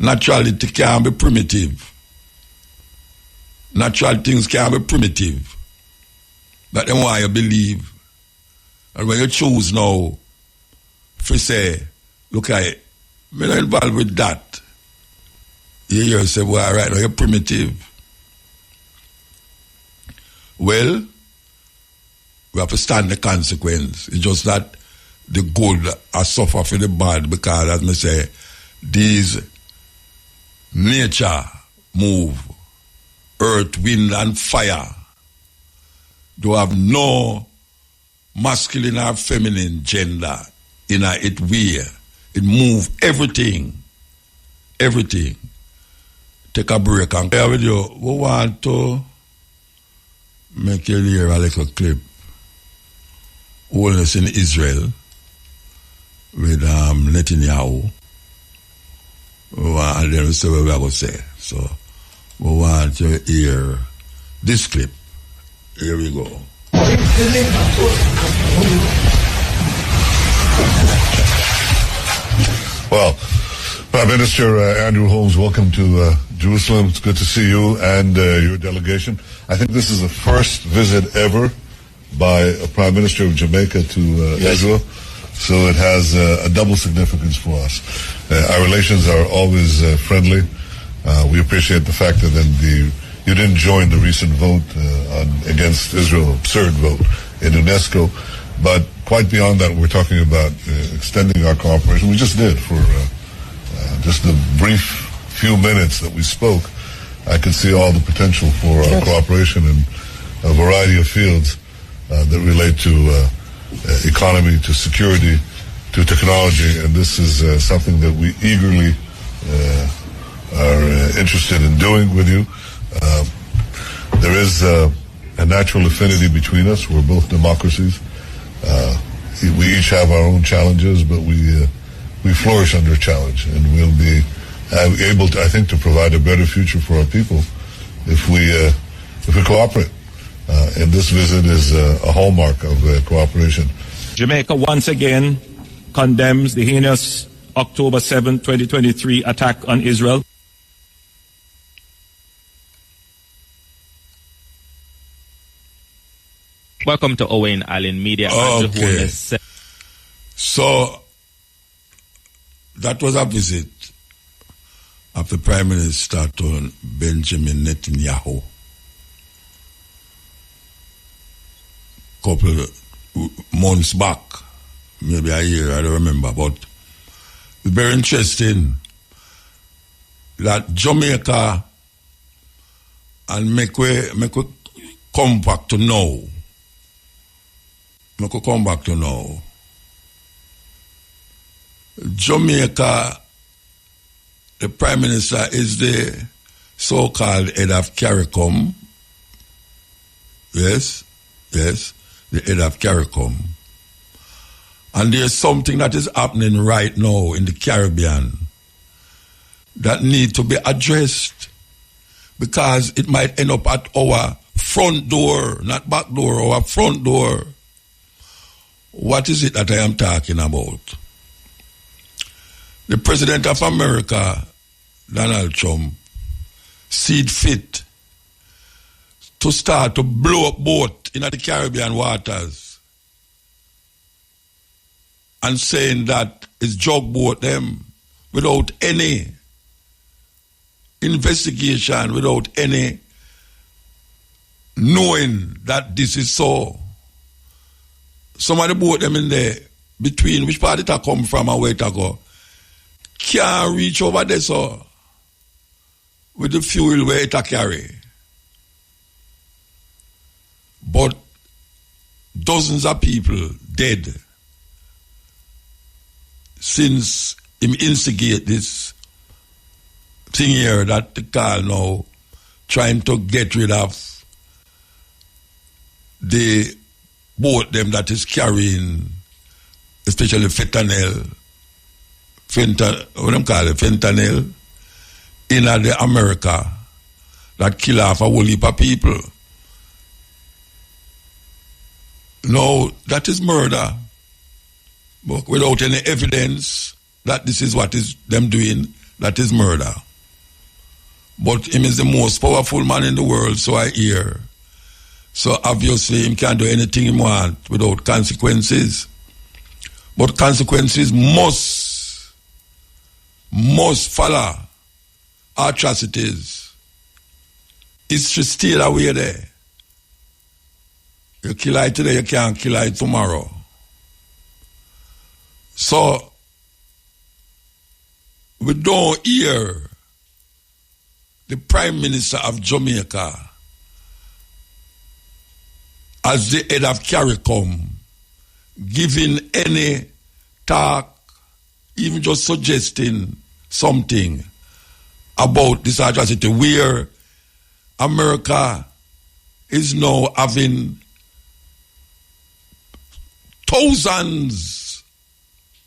Naturality can be primitive. Natural things can be primitive. But then why you believe. And when you choose now, if you say, look at it, I'm not involved with that. You hear say, well, right now you're primitive. Well, we have to stand the consequence. It's just that the good are suffer for the bad because, as I say, these nature move, earth, wind, and fire. They have no masculine or feminine gender in it way. It move everything. Take a break and here with you. We want to make you hear a little clip. Wholeness in Israel with Netanyahu. And then we say what we are going to say. So we want to hear this clip. Here we go. Well, Prime Minister Andrew Holmes, welcome to Jerusalem. It's good to see you and your delegation. I think this is the first visit ever by a Prime Minister of Jamaica to Israel, so it has a double significance for us. Our relations are always friendly. We appreciate the fact that you didn't join the recent vote against Israel, absurd vote in UNESCO. But quite beyond that, we're talking about extending our cooperation. We just did for just the brief few minutes that we spoke. I could see all the potential for our cooperation in a variety of fields that relate to economy, to security, to technology, and this is something that we eagerly are interested in doing with you. There is a natural affinity between us. We're both democracies. We each have our own challenges, but we flourish under challenge, and we'll be able to, I think, to provide a better future for our people if we cooperate. And this visit is a hallmark of cooperation. Jamaica once again condemns the heinous October 7, 2023 attack on Israel. Welcome to Owen Allen Media. Okay. So that was a visit of the Prime Minister to Benjamin Netanyahu. Couple months back, maybe a year, I don't remember, but it's very interesting that Jamaica and make we come back to now. Make we come back to now. Jamaica, the Prime Minister is the so-called head of CARICOM. Yes, the head of CARICOM. And there's something that is happening right now in the Caribbean that need to be addressed, because it might end up at our front door, not back door, our front door. What is it that I am talking about? The President of America, Donald Trump, seed fit to start to blow up boat in the Caribbean waters and saying that it's jog boat them without any investigation, without any knowing that this is so. Some of the boat them in there, between which part it come from and where it go, can't reach over there so with the fuel where it carry. But dozens of people dead since him instigate this thing here that the call now trying to get rid of the boat them that is carrying especially fentanyl in the America that kill off a whole heap of people. No, that is murder. But without any evidence that this is what is them doing, that is murder. But him is the most powerful man in the world, so I hear. So obviously him can't do anything he want without consequences. But consequences must follow atrocities. History still away there. You kill it today, you can't kill it tomorrow. So, we don't hear the Prime Minister of Jamaica as the head of CARICOM giving any talk, even just suggesting something about this atrocity where America is now having thousands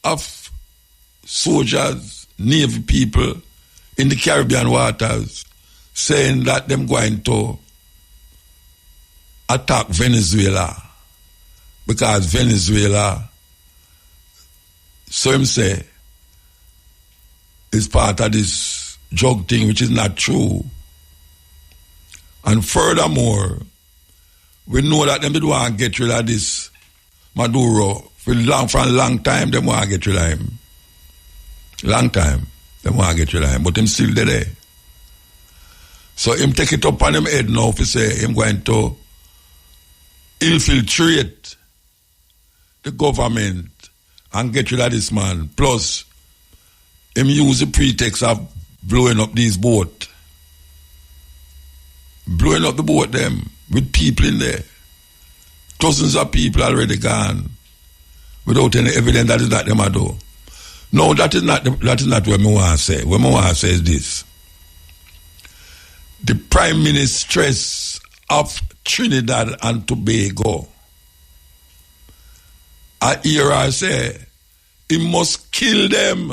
of soldiers, Navy people in the Caribbean waters saying that them going to attack Venezuela because Venezuela, so him say, is part of this drug thing, which is not true. And furthermore, we know that them did want to get rid of this Maduro for a long time. Them want to get rid of him. Long time, them want to get rid of him, but him still there. So him take it up on him head now to say him going to infiltrate the government and get rid of this man. Plus, him use the pretext of blowing up these boats. Blowing up the boat them with people in there. Dozens of people already gone. without any evidence. That is not them I do. No, that is not what I want to say. What I want to say is this. The Prime Ministeress of Trinidad and Tobago, I hear her say, he must kill them.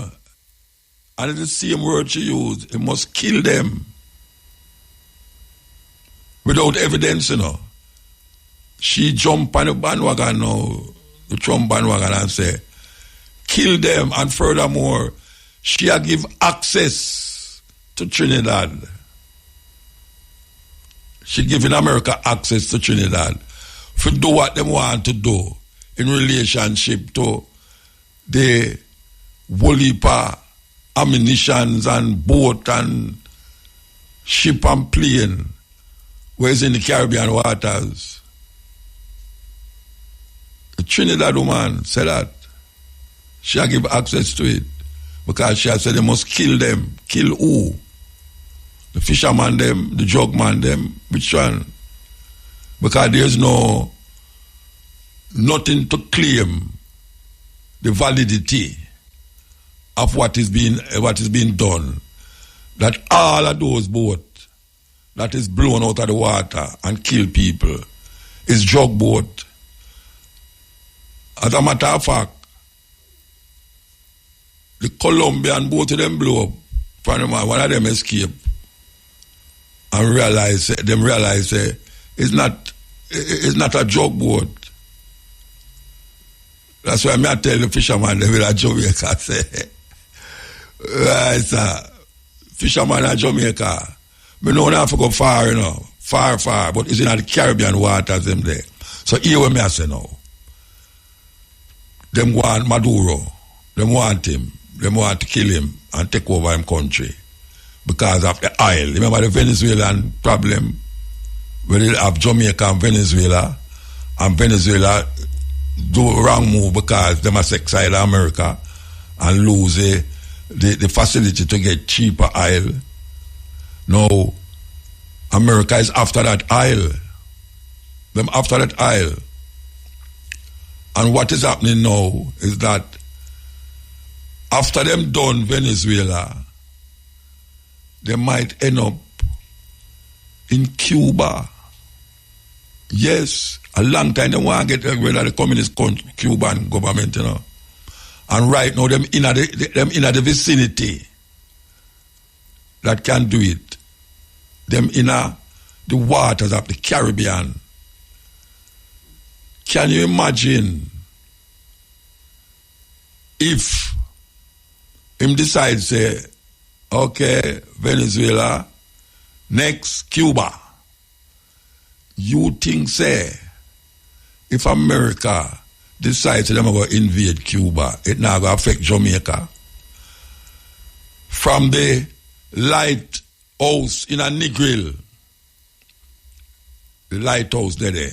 And it's the same word she used. He must kill them. Without evidence, you know. She jump on the bandwagon now, the Trump bandwagon, and say, kill them. And furthermore, she a give access to Trinidad. She giving America access to Trinidad for do what they want to do in relationship to the Wolipa ammunitions and boat and ship and plane where it's in the Caribbean waters. The Trinidad woman said that. She give access to it because she said they must kill them. Kill who? The fisherman them, the drug man them, which one? Because there's nothing to claim the validity of what is being done. That all of those boats that is blown out of the water and kill people is drug boat. As a matter of fact, the Colombian boat them blow up. One of them escape and realize it's not a drug boat. That's why I tell the fisherman they will at Jamaica say, right, sir, fisherman at Jamaica, we don't have to go far, you know, far, but it's in the Caribbean waters them there. So here what I say now, them want Maduro, them want him, them want to kill him and take over him country because of the oil. Remember the Venezuelan problem where they have Jamaica and Venezuela do a wrong move because they must exile America and lose the facility to get cheaper oil. Now, America is after that oil. Them after that oil. And what is happening now is that after them done Venezuela, they might end up in Cuba. Yes, a long time they want to get rid of the communist Cuban government, you know. And right now, them in the vicinity that can do it. Them in the waters of the Caribbean. Can you imagine if him decides, say, okay, Venezuela, next Cuba. You think, say, if America decides they're going to invade Cuba, it not going to affect Jamaica? From the lighthouse in a Negril, the lighthouse there,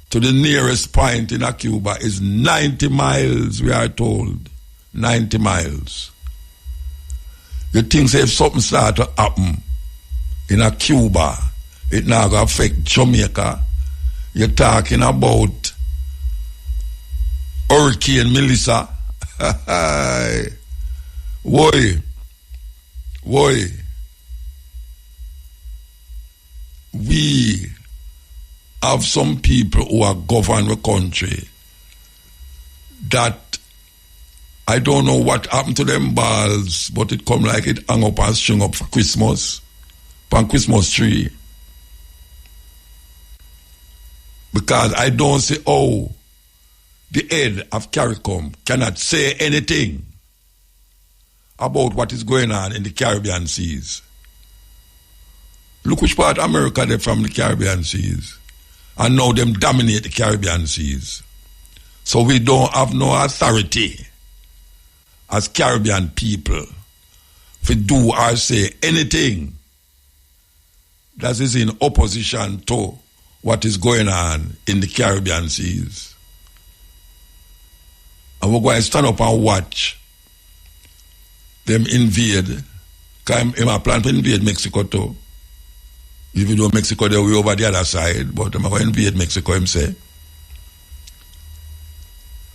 to the nearest point in a Cuba is 90 miles, we are told. 90 miles. You think, say, if something start to happen in a Cuba, it now going to affect Jamaica? You're talking about Hurricane Melissa. Why? We have some people who are govern the country that I don't know what happened to them balls, but it come like it hang up and string up for Christmas, on Christmas tree. Because I don't see how the head of CARICOM cannot say anything about what is going on in the Caribbean seas. Look which part of America they're from, the Caribbean seas. And now them dominate the Caribbean seas. So we don't have no authority as Caribbean people to do or say anything that is in opposition to what is going on in the Caribbean seas. And we're going to stand up and watch them invade. Because I plan to invade Mexico too. Even though Mexico they're way over the other side, but I'm going to invade Mexico, him say.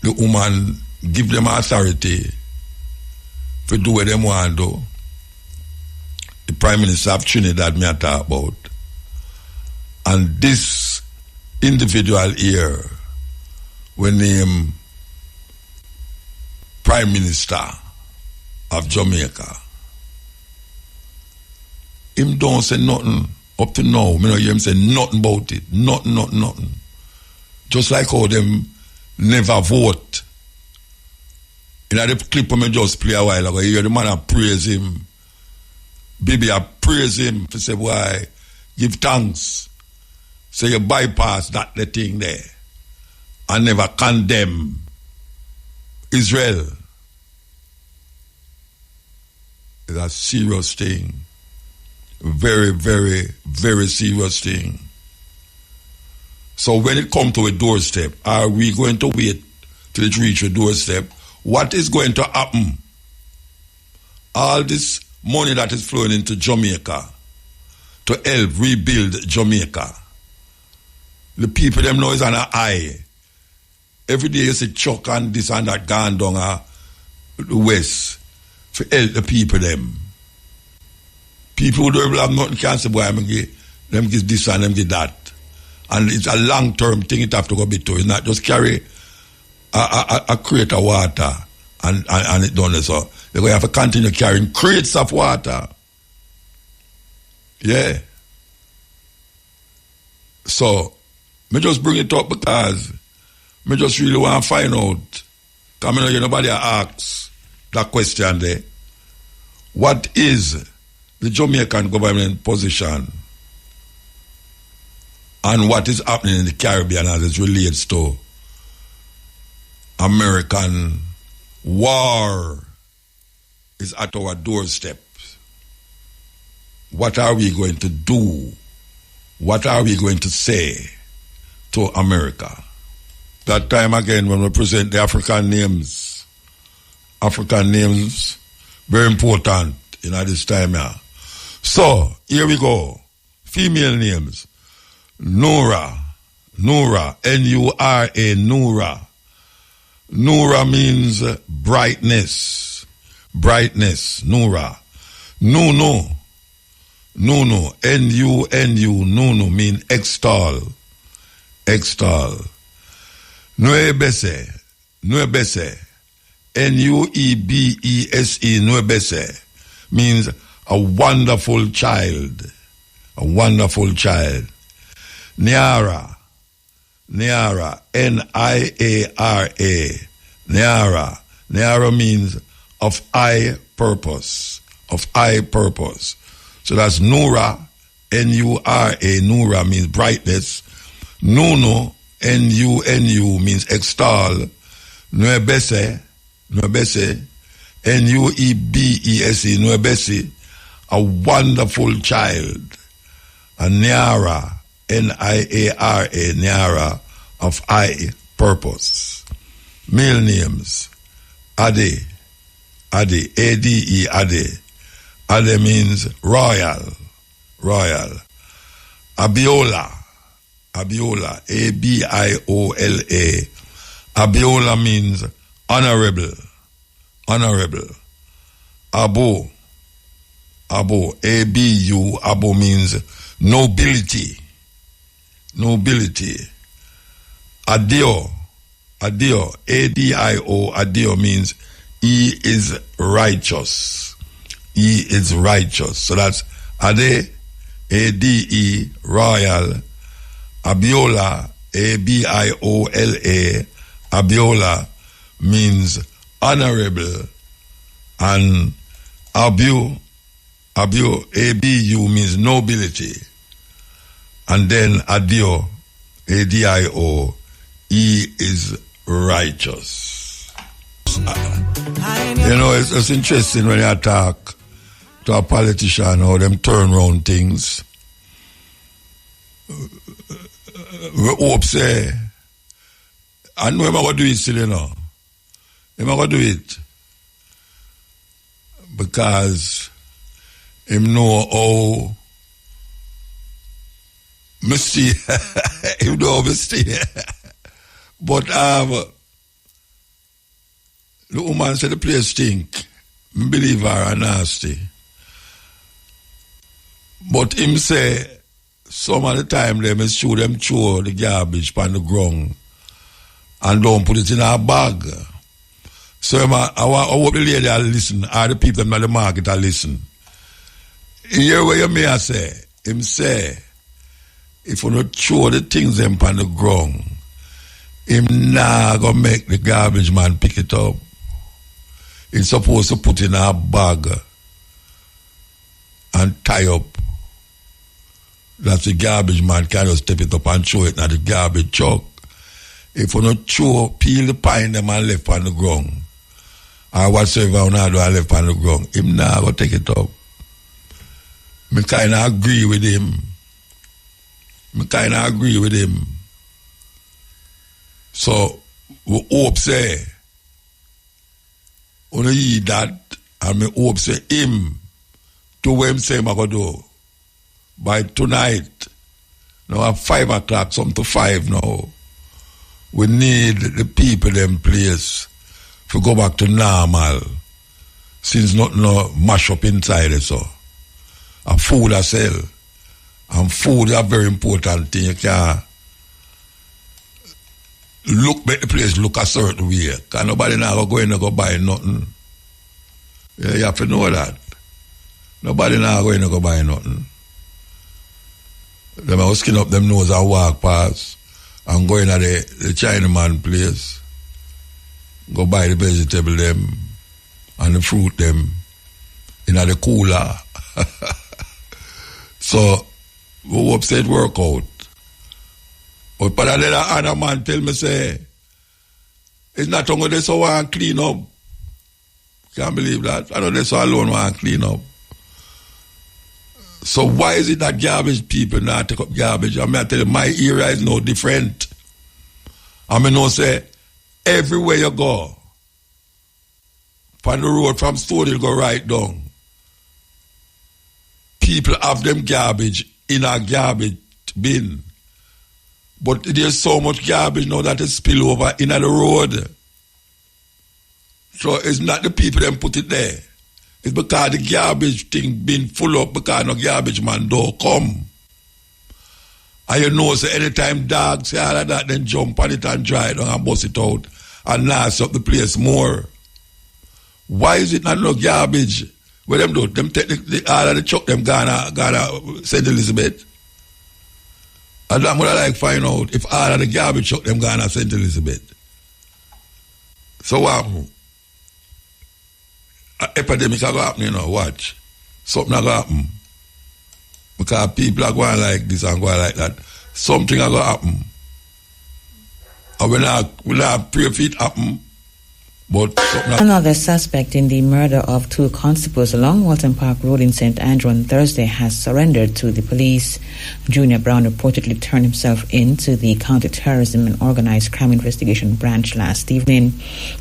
the woman give them authority to do what they want to do. The Prime Minister of Trinidad me I talk about. And this individual here we name Prime Minister of Jamaica. Him don't say nothing up to now. Me no hear him say nothing about it. Nothing. Just like how them never vote. You know the clip I just play a while ago, you hear the man praise him. Baby, I praise him to say, why, give thanks. So you bypass that the thing there. And never condemn Israel. It's a serious thing. Very, very, very serious thing. So when it comes to a doorstep, are we going to wait till it reach a doorstep? What is going to happen? All this money that is flowing into Jamaica to help rebuild Jamaica. The people them know is on a high. Every day you see Chuck and this and that gone down the west to help the people them. People who don't have nothing can say, boy, them give this and them give that. And it's a long-term thing it have to go bit to. It's not just carry a crate of water and it done so. They're going to have to continue carrying crates of water. Yeah. So, me just bring it up because me just really want to find out. Because I know nobody asks that question there. What is the Jamaican government position and what is happening in the Caribbean as it relates to American war is at our doorstep. What are we going to do? What are we going to say to America? That time again when we present the African names, very important this time here. So, here we go. Female names. Nura, N-U-R-A, Nura. Nura means brightness, Nura. Nunu, N-U-N-U, Nunu means extol. Nuebese, N-U-E-B-E-S-E, Nuebese means a wonderful child. Niara, N-I-A-R-A, Niara means of high purpose. So that's Nura, N-U-R-A, Nura means brightness. Nunu, N-U-N-U means extol. Nuebese, N-U-E-B-E-S-E, Nuebese, a wonderful child. And Niara, N-I-A-R-A, Niara, of high purpose. Male names. Ade, A-D-E, Ade. Ade means royal. Abiola, A-B-I-O-L-A. Abiola means honorable. Abo, A-B-U, Abo means nobility. Adio, A-D-I-O, Adio means he is righteous. So that's Ade, A-D-E, royal. Abiola, A-B-I-O-L-A, Abiola means honorable. And Abu, A-B-U means nobility. And then Adio, A-D-I-O, he is righteous. It's interesting when you talk to a politician how them turn around things. We hope say, I know I'm going to do it still, I'm going to do it. Because him know how misty, him know how misty. But The woman said the place stink. I believe her nasty. But him say, some of the time them show them throw the garbage on the ground and don't put it in a bag. So I hope the lady will listen, or the people in the market will listen. Here what you may say, him say, if you not throw the things them on the ground, him nah go make the garbage man pick it up. He's supposed to put in a bag and tie up. That the garbage man can just step it up and throw it in the garbage truck. If you not peel the pine them and left on the ground, or whatsoever you do and left on the ground, him nah go take it up. I kind of agree with him. So, we hope say, when you eat that, and I hope say him, to what him say I go do. By tonight, now at 5 o'clock, some to 5 now, we need the people them place to go back to normal, since nothing no mash up inside it, so. And food as sell. And food is a very important thing. You can make the place look a certain way. Because nobody now go in and go buy nothing. Yeah, you have to know that. Nobody now go in and go buy nothing. Them will skin up them nose and walk past and go in at the Chinaman place. Go buy the vegetable them and the fruit them in the cooler. So, we hope say it work out. But then another man tell me say, it's not only this so want to clean up. Can't believe that. I know this alone want to clean up. So why is it that garbage people not take up garbage? I mean, I tell you, my area is no different. I mean, no say, everywhere you go, from the road from Stony, you go right down. People have them garbage in a garbage bin. But there's so much garbage now that it spill over in the road. So it's not the people that put it there. It's because the garbage thing been full up because no garbage man don't come. And you know, so anytime dogs say all of that, then jump on it and dry it down and bust it out and nice up the place more. Why is it not no garbage? What them do? Them take all of the truck, them gonna St. Elizabeth. And I'm gonna like find out if all of the garbage truck, them gonna St. Elizabeth. So what? Epidemic are going to happen, you know, watch. Something are going to happen. Because people are going like this and going like that. Something are going to happen. And we'll not pray for it happen. But another suspect in the murder of 2 constables along Walton Park Road in St. Andrew on Thursday has surrendered to the police. Junior Brown reportedly turned himself in to the Counter-Terrorism and Organized Crime Investigation Branch last evening.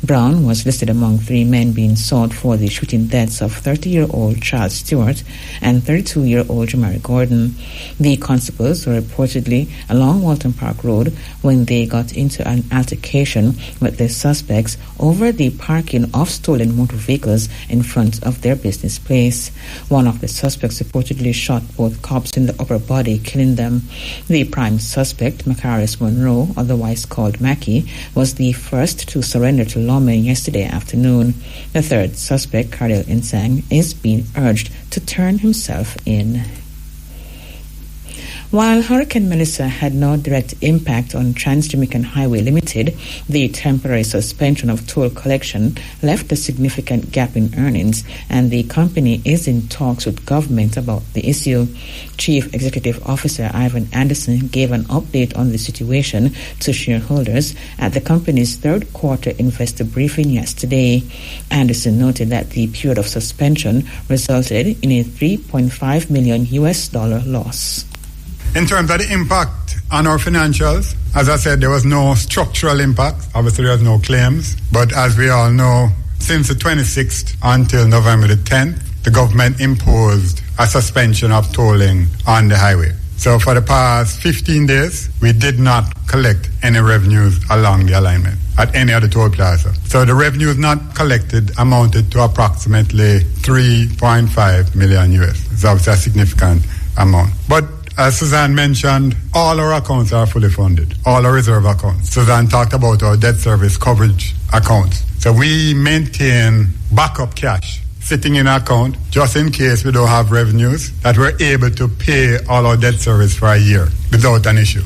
Brown was listed among 3 men being sought for the shooting deaths of 30-year-old Charles Stewart and 32-year-old Jamari Gordon. The constables were reportedly along Walton Park Road when they got into an altercation with the suspects over the parking of stolen motor vehicles in front of their business place. One of the suspects reportedly shot both cops in the upper body, killing them. The prime suspect, Macarius Monroe, otherwise called Mackie, was the first to surrender to lawmen yesterday afternoon. The third suspect, Cardell Insang, is being urged to turn himself in. While Hurricane Melissa had no direct impact on Trans-Jamaican Highway Limited, the temporary suspension of toll collection left a significant gap in earnings, and the company is in talks with government about the issue. Chief Executive Officer Ivan Anderson gave an update on the situation to shareholders at the company's third quarter investor briefing yesterday. Anderson noted that the period of suspension resulted in a $3.5 million loss. In terms of the impact on our financials, as I said, there was no structural impact. Obviously, there was no claims. But as we all know, since the 26th until November the 10th, the government imposed a suspension of tolling on the highway. So for the past 15 days, we did not collect any revenues along the alignment at any of the toll plaza. So the revenues not collected amounted to approximately 3.5 million US. It's obviously a significant amount. But as Suzanne mentioned, all our accounts are fully funded, all our reserve accounts. Suzanne talked about our debt service coverage accounts. So we maintain backup cash sitting in our account just in case we don't have revenues, that we're able to pay all our debt service for a year without an issue.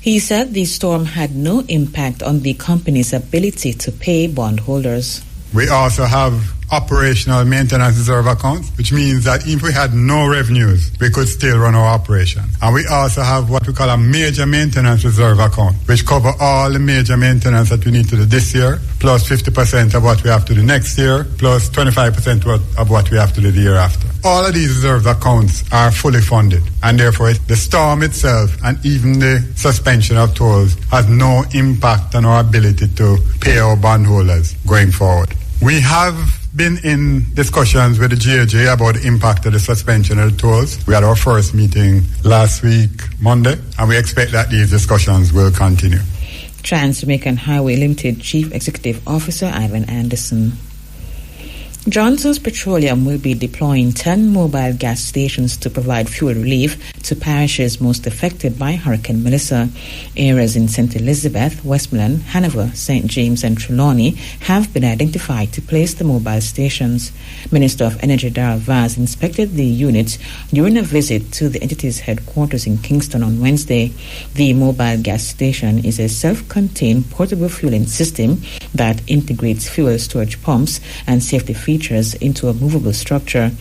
He said the storm had no impact on the company's ability to pay bondholders. We also have operational maintenance reserve accounts, which means that if we had no revenues, we could still run our operation. And we also have what we call a major maintenance reserve account, which cover all the major maintenance that we need to do this year, plus 50% of what we have to do next year, plus 25% of what we have to do the year after. All of these reserve accounts are fully funded, and therefore the storm itself and even the suspension of tolls has no impact on our ability to pay our bondholders going forward. We have been in discussions with the GAJ about the impact of the suspension of the tolls. We had our first meeting last week, Monday, and we expect that these discussions will continue. Trans-Jamaican Highway Limited Chief Executive Officer Ivan Anderson. Johnson's Petroleum will be deploying 10 mobile gas stations to provide fuel relief to parishes most affected by Hurricane Melissa. Areas in St. Elizabeth, Westmoreland, Hanover, St. James and Trelawney have been identified to place the mobile stations. Minister of Energy Darrell Vaz inspected the units during a visit to the entity's headquarters in Kingston on Wednesday. The mobile gas station is a self-contained portable fueling system that integrates fuel storage pumps and safety features into a movable structure.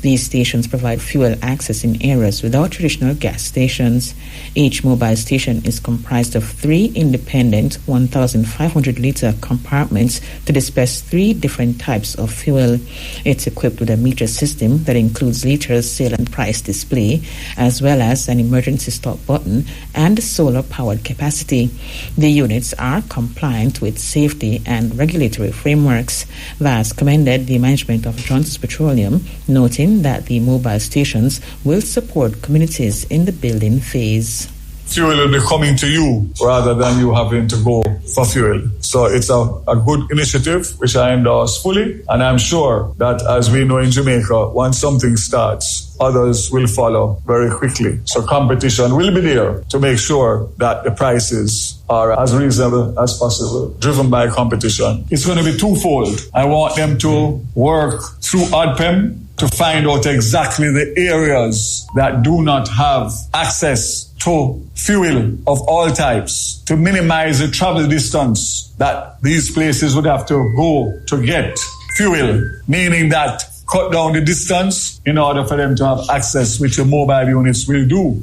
These stations provide fuel access in areas without traditional gas stations. Each mobile station is comprised of 3 independent 1,500-liter compartments to dispense 3 different types of fuel. It's equipped with a meter system that includes liters, sale and price display, as well as an emergency stop button and solar-powered capacity. The units are compliant with safety and regulatory frameworks. Vaz commended the management of Johnson's Petroleum, noting that the mobile stations will support communities in the building phase. Fuel will be coming to you rather than you having to go for fuel. So it's a good initiative, which I endorse fully. And I'm sure that, as we know in Jamaica, once something starts, others will follow very quickly. So competition will be there to make sure that the prices are as reasonable as possible, driven by competition. It's going to be twofold. I want them to work through ODPEM to find out exactly the areas that do not have access to fuel of all types, to minimize the travel distance that these places would have to go to get fuel, meaning that cut down the distance in order for them to have access, which the mobile units will do.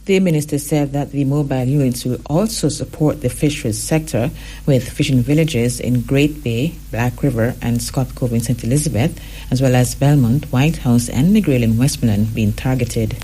The minister said that the mobile units will also support the fisheries sector, with fishing villages in Great Bay, Black River and Scott Cove in St. Elizabeth, as well as Belmont, White House and Negril in Westmoreland being targeted.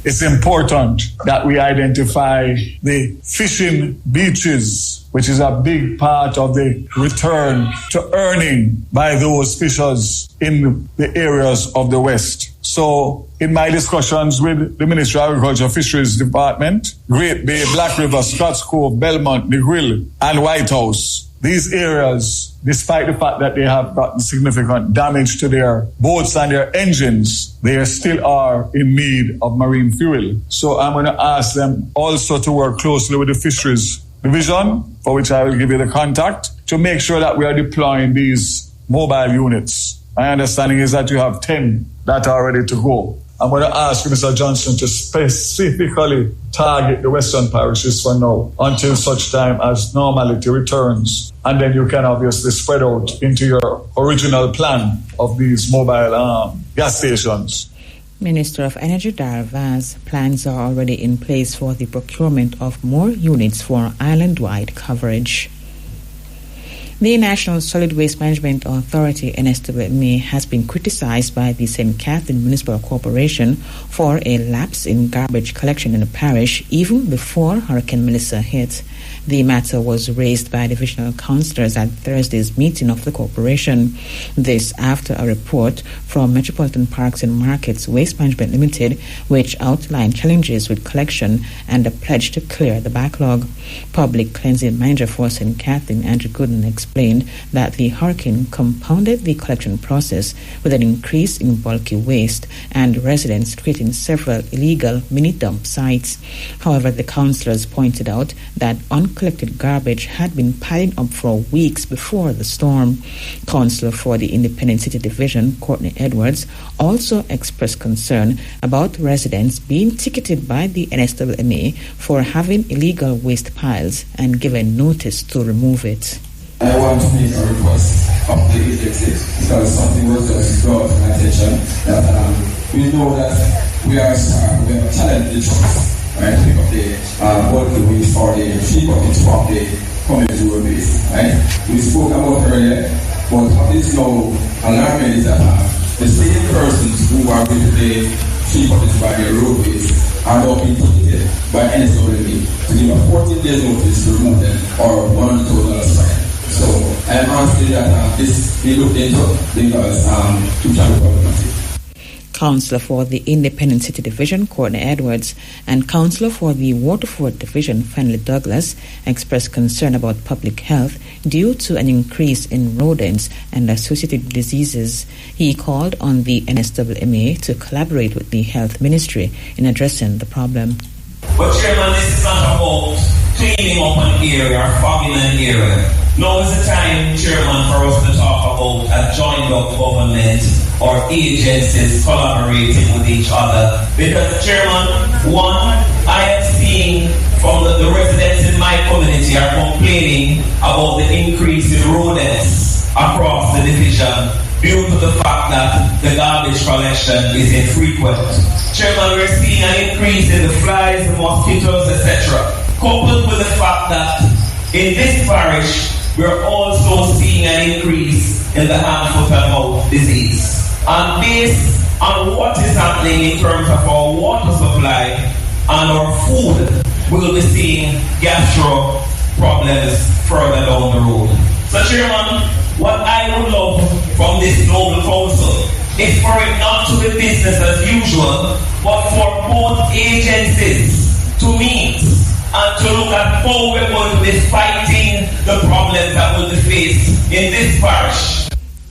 It's important that we identify the fishing beaches, which is a big part of the return to earning by those fishers in the areas of the West. So in my discussions with the Ministry of Agriculture Fisheries Department, Great Bay, Black River, Scotts Cove, Belmont, Negril and White House, these areas, despite the fact that they have gotten significant damage to their boats and their engines, they still are in need of marine fuel. So I'm going to ask them also to work closely with the Fisheries Division, for which I will give you the contact, to make sure that we are deploying these mobile units. My understanding is that you have 10 that are ready to go. I'm going to ask Mr. Johnson to specifically target the Western parishes for now until such time as normality returns. And then you can obviously spread out into your original plan of these mobile gas stations. Minister of Energy Darrell Vaz, plans are already in place for the procurement of more units for island-wide coverage. The National Solid Waste Management Authority, NSWMA, has been criticized by the St. Catherine Municipal Corporation for a lapse in garbage collection in the parish even before Hurricane Melissa hit. The matter was raised by divisional councillors at Thursday's meeting of the corporation. This after a report from Metropolitan Parks and Markets Waste Management Limited, which outlined challenges with collection and a pledge to clear the backlog. Public Cleansing Manager for St. Catherine, Andrew Gooden, explained that the hurricane compounded the collection process with an increase in bulky waste and residents creating several illegal mini-dump sites. However, the councillors pointed out that uncollected garbage had been piling up for weeks before the storm. Councillor for the Independent City Division, Courtney Edwards, also expressed concern about residents being ticketed by the NSWMA for having illegal waste piles and given notice to remove it. I want to make a request of the executive because something was just brought to my attention that we know that we have challenged the trucks, right, to pick up the bulky waste or the free buckets from the community waste, right? We spoke about earlier, but what is now alarming is that the same persons who are with the free buckets by the roadways are now being ticketed by NSWMA to give a 14 days notice to remove them or $100,000 fine. So I'm asking that this be looked into because to try to Councillor for the Independent City Division, Courtney Edwards, and Councillor for the Waterford Division, Fenley Douglas, expressed concern about public health due to an increase in rodents and associated diseases. He called on the NSWMA to collaborate with the Health Ministry in addressing the problem. But Chairman, this is not about cleaning up an area or fogging an area. Now is the time, Chairman, for us to talk about a joined up government or agencies collaborating with each other. Because, Chairman, one, I have seen from the residents in my community are complaining about the increase in rodents across the division due to the fact that the garbage collection is infrequent. Chairman, we're seeing an increase in the flies, the mosquitoes, etc. Coupled with the fact that in this parish, we're also seeing an increase in the hand, foot, and mouth disease. And based on what is happening in terms of our water supply and our food, we'll be seeing gastro problems further down the road. So, Chairman, what I would love from this noble council is for it not to be business as usual, but for both agencies to meet and to look at how we're going to be fighting the problems that will be faced in this parish.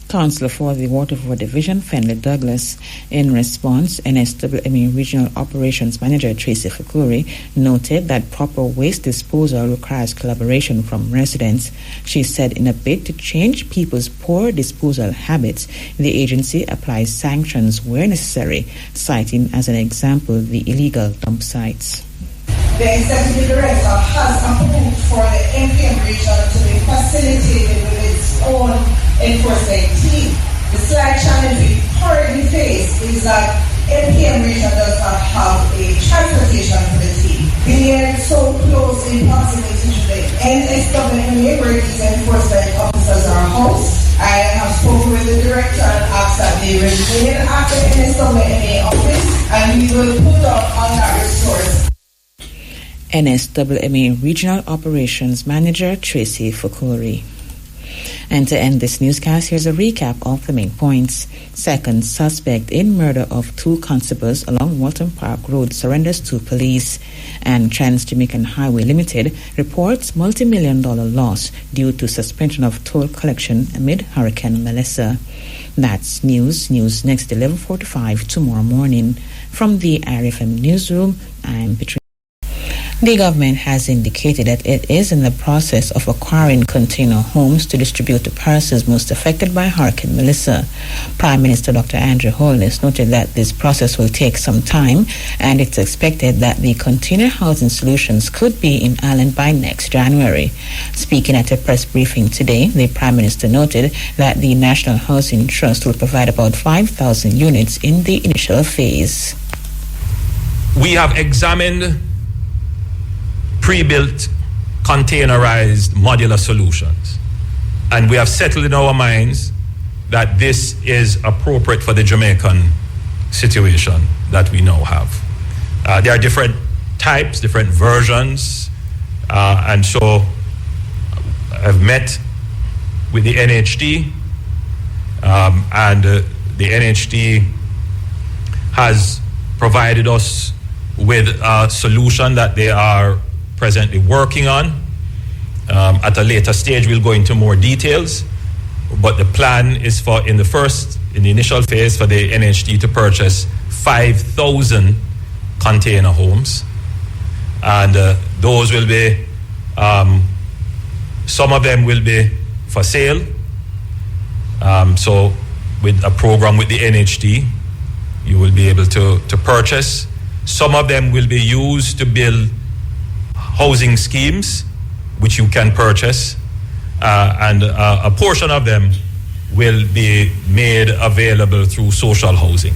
Councillor for the Waterford Division, Fenley Douglas. In response, NSWMA Regional Operations Manager Tracy Fakuri noted that proper waste disposal requires collaboration from residents. She said in a bid to change people's poor disposal habits, the agency applies sanctions where necessary, citing as an example the illegal dump sites. The Executive Director has approved for the MPM region to be facilitated with its own enforcement team. The slight challenge we currently face is that MPM region does not have a transportation for the team. Being so close in proximity to the NSWMA where these enforcement officers are housed, I have spoken with the director and asked that they remain at the NSWMA office and we will put up on that resource. NSWMA Regional Operations Manager Tracy Fakuri. And to end this newscast, here's a recap of the main points. Second suspect in murder of 2 constables along Walton Park Road surrenders to police. And Trans-Jamaican Highway Limited reports multi-million-dollar loss due to suspension of toll collection amid Hurricane Melissa. That's news. News next 11:45 tomorrow morning. From the RFM Newsroom, I'm Patricia. The government has indicated that it is in the process of acquiring container homes to distribute to parishes most affected by Hurricane Melissa. Prime Minister Dr. Andrew Holness noted that this process will take some time and it's expected that the container housing solutions could be in Ireland by next January. Speaking at a press briefing today, the Prime Minister noted that the National Housing Trust will provide about 5,000 units in the initial phase. We have examined pre-built containerized modular solutions. And we have settled in our minds that this is appropriate for the Jamaican situation that we now have. There are different types, different versions, and so I've met with the NHD, and the NHD has provided us with a solution that they are presently working on. At a later stage, we'll go into more details, but the plan is for, in the initial phase, for the NHD to purchase 5,000 container homes, and those will be, some of them will be for sale. So with a program with the NHD, you will be able to purchase. Some of them will be used to build housing schemes, which you can purchase, and a portion of them will be made available through social housing.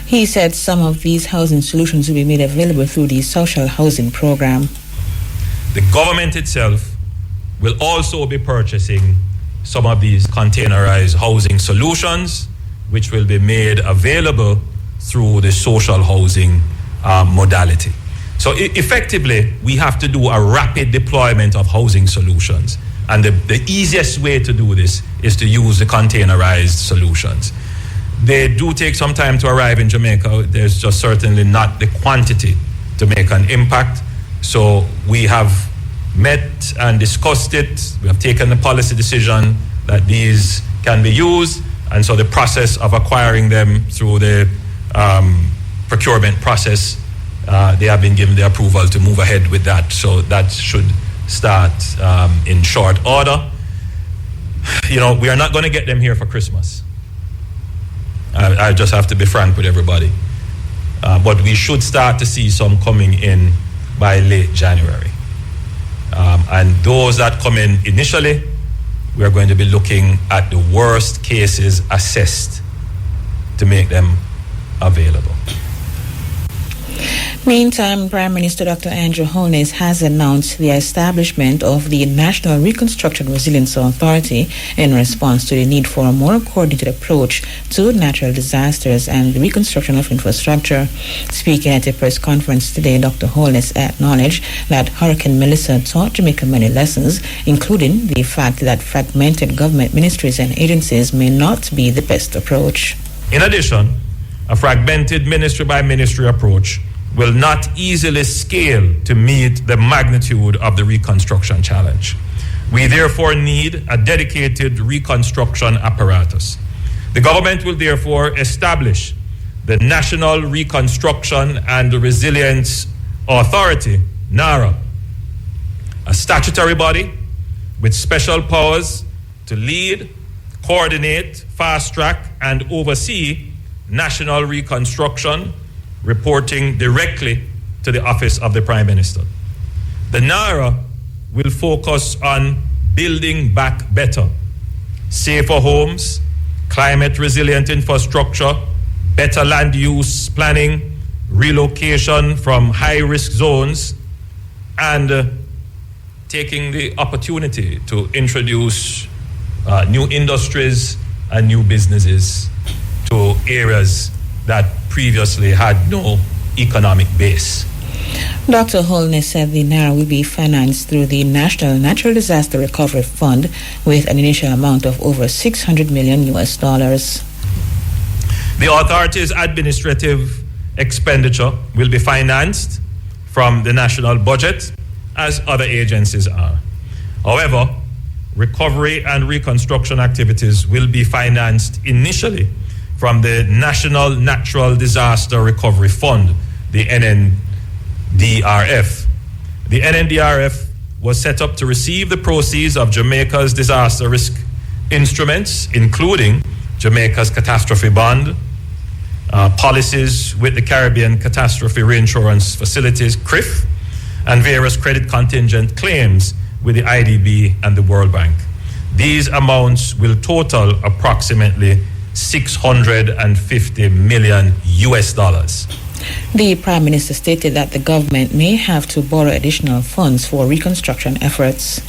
He said some of these housing solutions will be made available through the social housing program. The government itself will also be purchasing some of these containerized housing solutions, which will be made available through the social housing modality. So effectively, we have to do a rapid deployment of housing solutions. And the easiest way to do this is to use the containerized solutions. They do take some time to arrive in Jamaica. There's just certainly not the quantity to make an impact. So we have met and discussed it. We have taken the policy decision that these can be used. And so the process of acquiring them through the procurement process, they have been given the approval to move ahead with that. So that should start in short order. You know, we are not going to get them here for Christmas. I just have to be frank with everybody. But we should start to see some coming in by late January. And those that come in initially, we are going to be looking at the worst cases assessed to make them available. Meantime, Prime Minister Dr. Andrew Holness has announced the establishment of the National Reconstruction Resilience Authority in response to the need for a more coordinated approach to natural disasters and the reconstruction of infrastructure. Speaking at a press conference today, Dr. Holness acknowledged that Hurricane Melissa taught Jamaica many lessons, including the fact that fragmented government ministries and agencies may not be the best approach. In addition, a fragmented ministry-by-ministry approach will not easily scale to meet the magnitude of the reconstruction challenge. We therefore need a dedicated reconstruction apparatus. The government will therefore establish the National Reconstruction and Resilience Authority, NARA, a statutory body with special powers to lead, coordinate, fast-track, and oversee national reconstruction, reporting directly to the Office of the Prime Minister. The NARA will focus on building back better, safer homes, climate-resilient infrastructure, better land use planning, relocation from high-risk zones, and taking the opportunity to introduce new industries and new businesses to areas that previously had no economic base. Dr. Holness said the NARA will be financed through the National Natural Disaster Recovery Fund with an initial amount of over $600 million. The authority's administrative expenditure will be financed from the national budget, as other agencies are. However, recovery and reconstruction activities will be financed initially from the National Natural Disaster Recovery Fund, the NNDRF. The NNDRF was set up to receive the proceeds of Jamaica's disaster risk instruments, including Jamaica's catastrophe bond, policies with the Caribbean Catastrophe Reinsurance Facilities, CRIF, and various credit contingent claims with the IDB and the World Bank. These amounts will total approximately $650 million. The Prime Minister stated that the government may have to borrow additional funds for reconstruction efforts.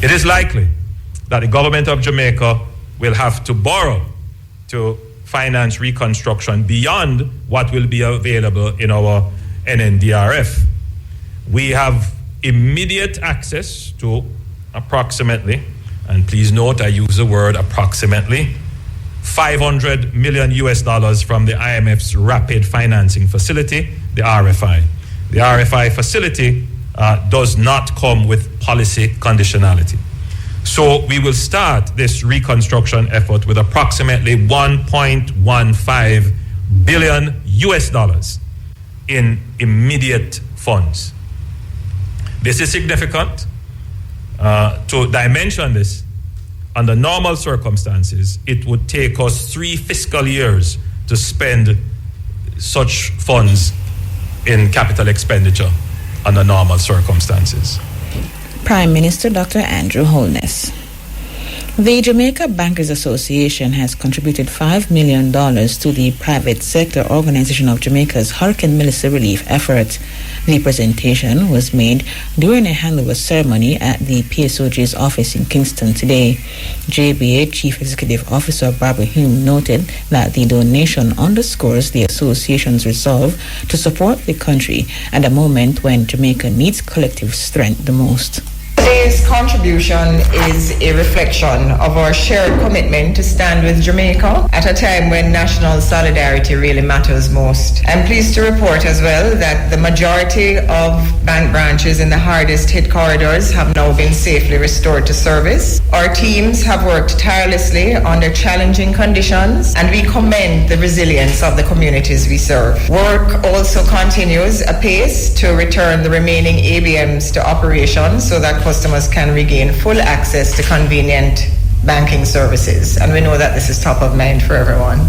It is likely that the government of Jamaica will have to borrow to finance reconstruction beyond what will be available in our NNDRF. We have immediate access to approximately, and please note I use the word approximately, $500 million from the IMF's Rapid Financing Facility, the RFI. The RFI facility does not come with policy conditionality. So we will start this reconstruction effort with approximately $1.15 billion in immediate funds. This is significant. To dimension this, under normal circumstances, it would take us 3 fiscal years to spend such funds in capital expenditure under normal circumstances. Prime Minister Dr. Andrew Holness. The Jamaica Bankers Association has contributed $5 million to the private sector organization of Jamaica's Hurricane Melissa relief effort. The presentation was made during a handover ceremony at the PSOJ's office in Kingston today. JBA Chief Executive Officer Barbara Hume noted that the donation underscores the association's resolve to support the country at a moment when Jamaica needs collective strength the most. Today's contribution is a reflection of our shared commitment to stand with Jamaica at a time when national solidarity really matters most. I'm pleased to report as well that the majority of bank branches in the hardest hit corridors have now been safely restored to service. Our teams have worked tirelessly under challenging conditions, and we commend the resilience of the communities we serve. Work also continues apace to return the remaining ABMs to operation so that customers can regain full access to convenient banking services. And we know that this is top of mind for everyone.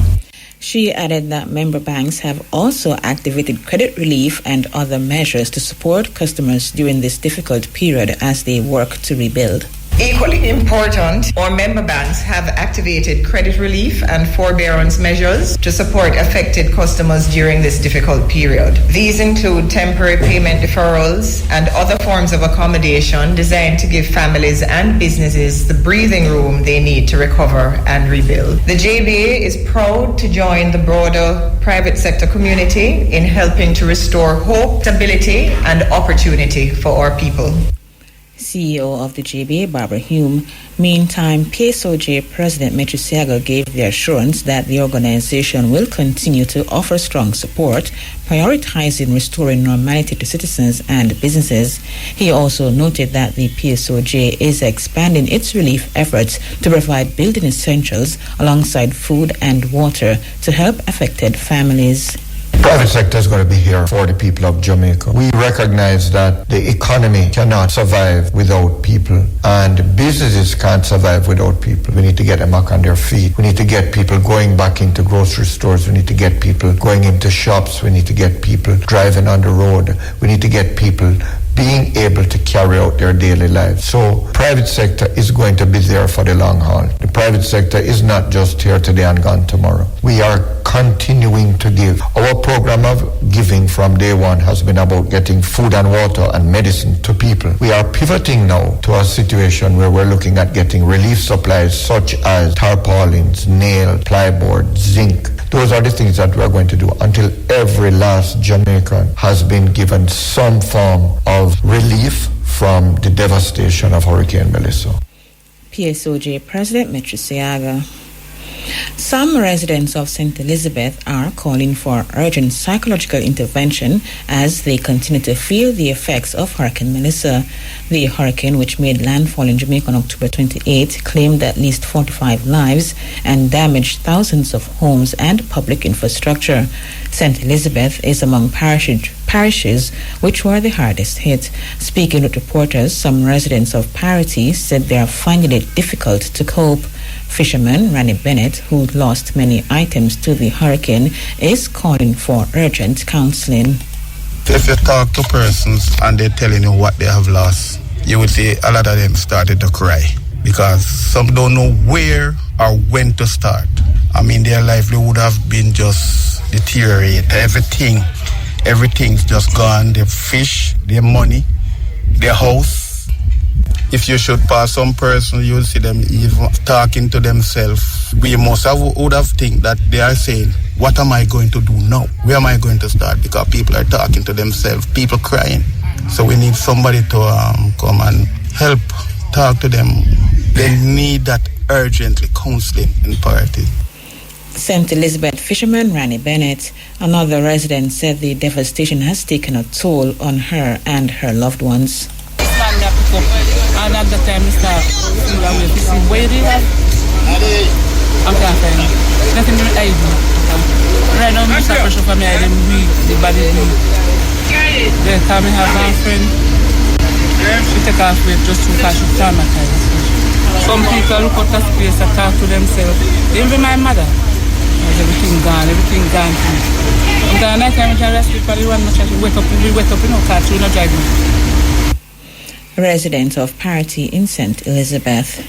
She added that member banks have also activated credit relief and other measures to support customers during this difficult period as they work to rebuild. Equally important, our member banks have activated credit relief and forbearance measures to support affected customers during this difficult period. These include temporary payment deferrals and other forms of accommodation designed to give families and businesses the breathing room they need to recover and rebuild. The JBA is proud to join the broader private sector community in helping to restore hope, stability, and opportunity for our people. CEO of the JBA, Barbara Hume. Meantime, PSOJ President Metri Siaga gave the assurance that the organization will continue to offer strong support, prioritizing restoring normality to citizens and businesses. He also noted that the PSOJ is expanding its relief efforts to provide building essentials alongside food and water to help affected families. The private sector is going to be here for the people of Jamaica. We recognize that the economy cannot survive without people, and businesses can't survive without people. We need to get them back on their feet. We need to get people going back into grocery stores. We need to get people going into shops. We need to get people driving on the road. We need to get people being able to carry out their daily lives. So private sector is going to be there for the long haul. The private sector is not just here today and gone tomorrow. We are continuing to give. Our program of giving from day one has been about getting food and water and medicine to people. We are pivoting now to a situation where we're looking at getting relief supplies such as tarpaulins, nail, plyboard, zinc. Those are the things that we're going to do until every last Jamaican has been given some form of relief from the devastation of Hurricane Melissa. PSOJ President Metri Siaga. Some residents of St. Elizabeth are calling for urgent psychological intervention as they continue to feel the effects of Hurricane Melissa. The hurricane, which made landfall in Jamaica on October 28, claimed at least 45 lives and damaged thousands of homes and public infrastructure. St. Elizabeth is among parishes which were the hardest hit. Speaking with reporters, some residents of Parishes said they are finding it difficult to cope. Fisherman Randy Bennett, who lost many items to the hurricane, is calling for urgent counseling. If you talk to persons and they're telling you what they have lost, you will see a lot of them started to cry because some don't know where or when to start. I mean, their livelihood have been just deteriorated. Everything's just gone. Their fish, their money, their house, If you should pass some person, you'll see them even talking to themselves. We would have think that they are saying, what am I going to do now? Where am I going to start? Because people are talking to themselves, people crying. So we need somebody to come and help talk to them. They need that urgently, counseling in party. St. Elizabeth fisherman Rani Bennett, another resident, said the devastation has taken a toll on her and her loved ones. And at the time, Mr. Where do you have? Okay, fine. Nothing to hide. Right now, Mr. Pressure for me, I didn't weak, the body weak. They come and have my friend. She take off with just too fast, she traumatized. Some people look at the space and talk to themselves. Even my mother. Everything gone to me. Sometimes I time I rest people, you want to wake up, you know, catch you, not drive me. Resident of Parity in St. Elizabeth.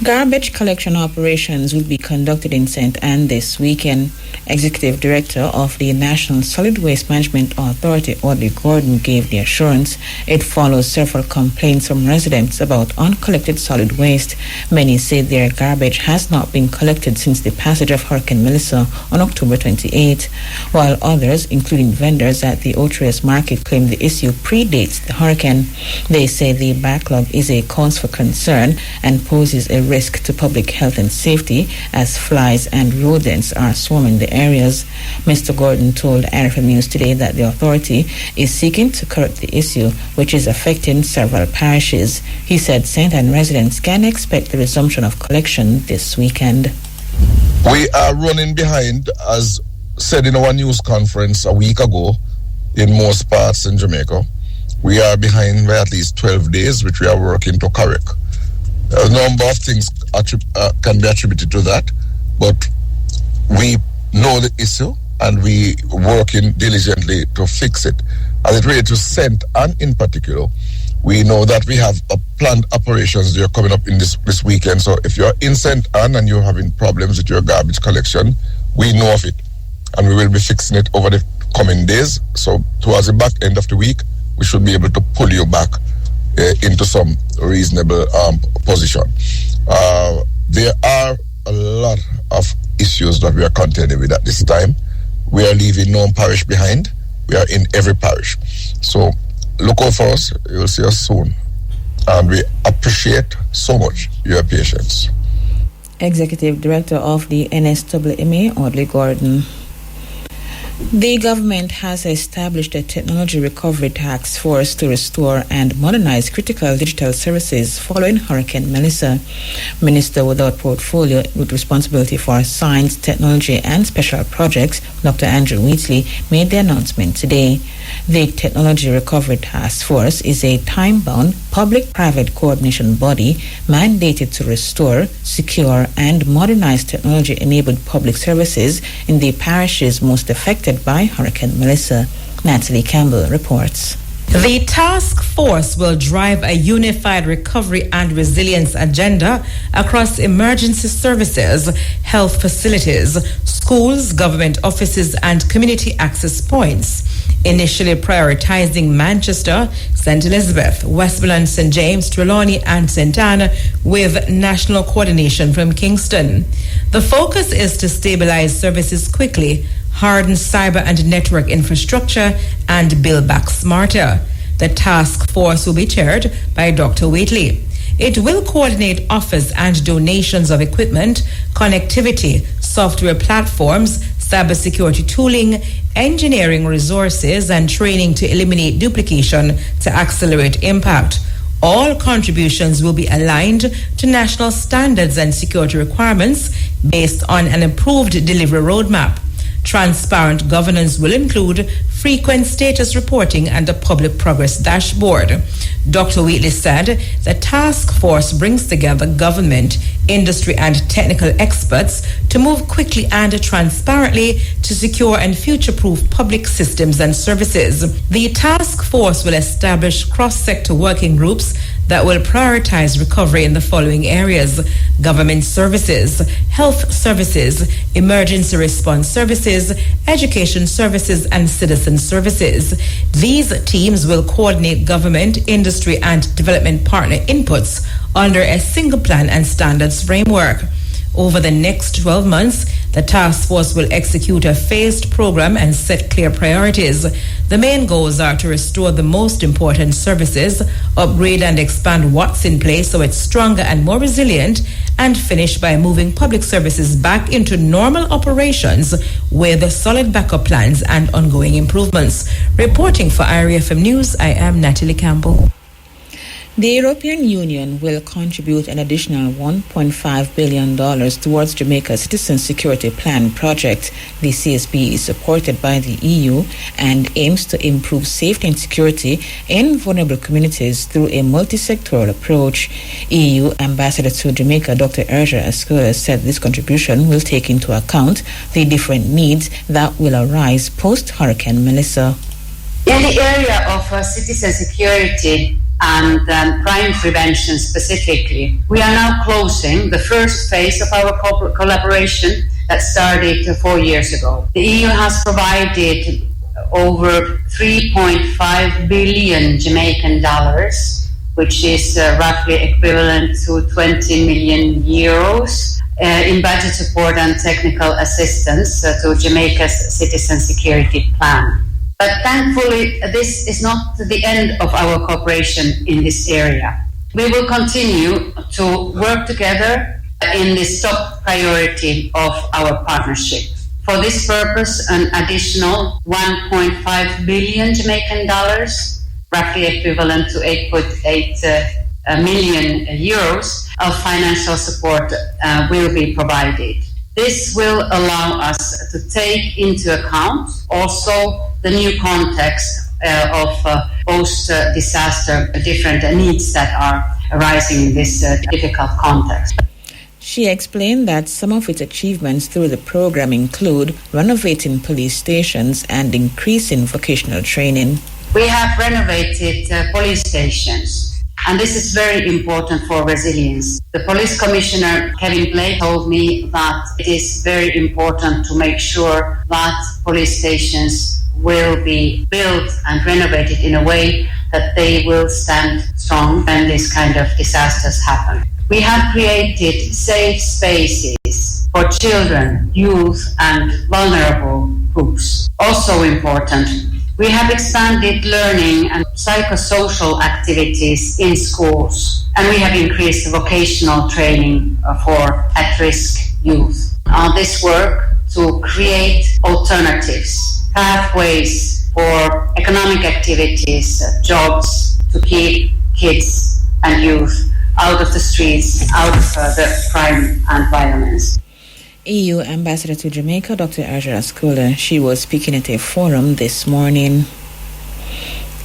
Garbage collection operations will be conducted in St. Anne this weekend. Executive Director of the National Solid Waste Management Authority, Audley Gordon, gave the assurance. It follows several complaints from residents about uncollected solid waste. Many say their garbage has not been collected since the passage of Hurricane Melissa on October 28, while others, including vendors at the Otrius Market, claim the issue predates the hurricane. They say the backlog is a cause for concern and poses a risk to public health and safety as flies and rodents are swarming the areas. Mr. Gordon told RFM News today that the authority is seeking to correct the issue, which is affecting several parishes. He said St. Anne residents can expect the resumption of collection this weekend. We are running behind, as said in our news conference a week ago, in most parts in Jamaica. We are behind by at least 12 days, which we are working to correct. A number of things can be attributed to that, but we know the issue and we working diligently to fix it. As it relates to St. Anne in particular, we know that we have a planned operations that are coming up in this weekend. So if you're in St. Anne and you're having problems with your garbage collection, we know of it and we will be fixing it over the coming days. So towards the back end of the week, we should be able to pull you back into some reasonable position. There are a lot of issues that we are contending with at this time. We are leaving no parish behind. We are in every parish. So look out for us. You will see us soon. And we appreciate so much your patience. Executive Director of the NSWMA, Audley Gordon. The government has established a technology recovery task force to restore and modernize critical digital services following Hurricane Melissa. Minister without portfolio with responsibility for science, technology and special projects, Dr. Andrew Wheatley, made the announcement today. The Technology Recovery Task Force is a time-bound public-private coordination body mandated to restore, secure and modernize technology-enabled public services in the parishes most affected by Hurricane Melissa. Natalie Campbell reports. The task force will drive a unified recovery and resilience agenda across emergency services, health facilities, schools, government offices, and community access points. Initially prioritizing Manchester, St. Elizabeth, Westmoreland, St. James, Trelawney, and St. Anne, with national coordination from Kingston. The focus is to stabilize services quickly, harden cyber and network infrastructure, and build back smarter. The task force will be chaired by Dr. Wheatley. It will coordinate offers and donations of equipment, connectivity, software platforms, cybersecurity tooling, engineering resources, and training to eliminate duplication to accelerate impact. All contributions will be aligned to national standards and security requirements based on an approved delivery roadmap. Transparent governance will include frequent status reporting and a public progress dashboard. Dr. Wheatley said the task force brings together government, industry, and technical experts to move quickly and transparently to secure and future-proof public systems and services. The task force will establish cross-sector working groups that will prioritize recovery in the following areas: government services, health services, emergency response services, education services, and citizen services. These teams will coordinate government, industry, and development partner inputs under a single plan and standards framework. Over the next 12 months, the task force will execute a phased program and set clear priorities. The main goals are to restore the most important services, upgrade and expand what's in place so it's stronger and more resilient, and finish by moving public services back into normal operations with solid backup plans and ongoing improvements. Reporting for IRFM News, I am Natalie Campbell. The European Union will contribute an additional $1.5 billion towards Jamaica's Citizen Security Plan project. The CSP is supported by the EU and aims to improve safety and security in vulnerable communities through a multi-sectoral approach. EU Ambassador to Jamaica, Dr. Erja Ascola, said this contribution will take into account the different needs that will arise post-Hurricane Melissa. In the area of citizen security and crime prevention specifically, we are now closing the first phase of our collaboration that started 4 years ago. The EU has provided over 3.5 billion Jamaican dollars, which is roughly equivalent to 20 million euros in budget support and technical assistance to Jamaica's Citizen Security Plan. But thankfully, this is not the end of our cooperation in this area. We will continue to work together in this top priority of our partnership. For this purpose, an additional 1.5 billion Jamaican dollars, roughly equivalent to 8.8 million euros of financial support will be provided. This will allow us to take into account also the new context of post-disaster, different needs that are arising in this difficult context. She explained that some of its achievements through the program include renovating police stations and increasing vocational training. We have renovated police stations. And this is very important for resilience. The police commissioner, Kevin Blake, told me that it is very important to make sure that police stations will be built and renovated in a way that they will stand strong when this kind of disasters happen. We have created safe spaces for children, youth, and vulnerable groups. Also important, we have expanded learning and psychosocial activities in schools, and we have increased vocational training for at-risk youth. This work to create alternatives, pathways for economic activities, jobs, to keep kids and youth out of the streets, out of the crime and violence. EU Ambassador to Jamaica, Dr. Erja Ascola, she was speaking at a forum this morning.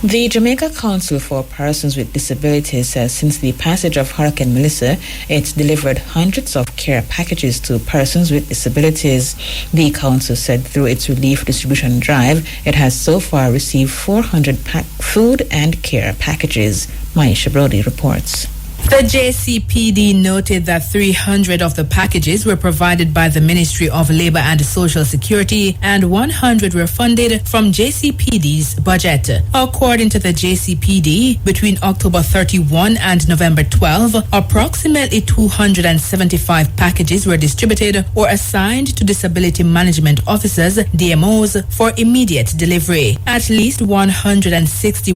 The Jamaica Council for Persons with Disabilities says since the passage of Hurricane Melissa, it's delivered hundreds of care packages to persons with disabilities. The council said through its relief distribution drive, it has so far received 400 food and care packages. Maisha Brody reports. The JCPD noted that 300 of the packages were provided by the Ministry of Labour and Social Security and 100 were funded from JCPD's budget. According to the JCPD, between October 31 and November 12, approximately 275 packages were distributed or assigned to disability management officers, DMOs, for immediate delivery. At least 160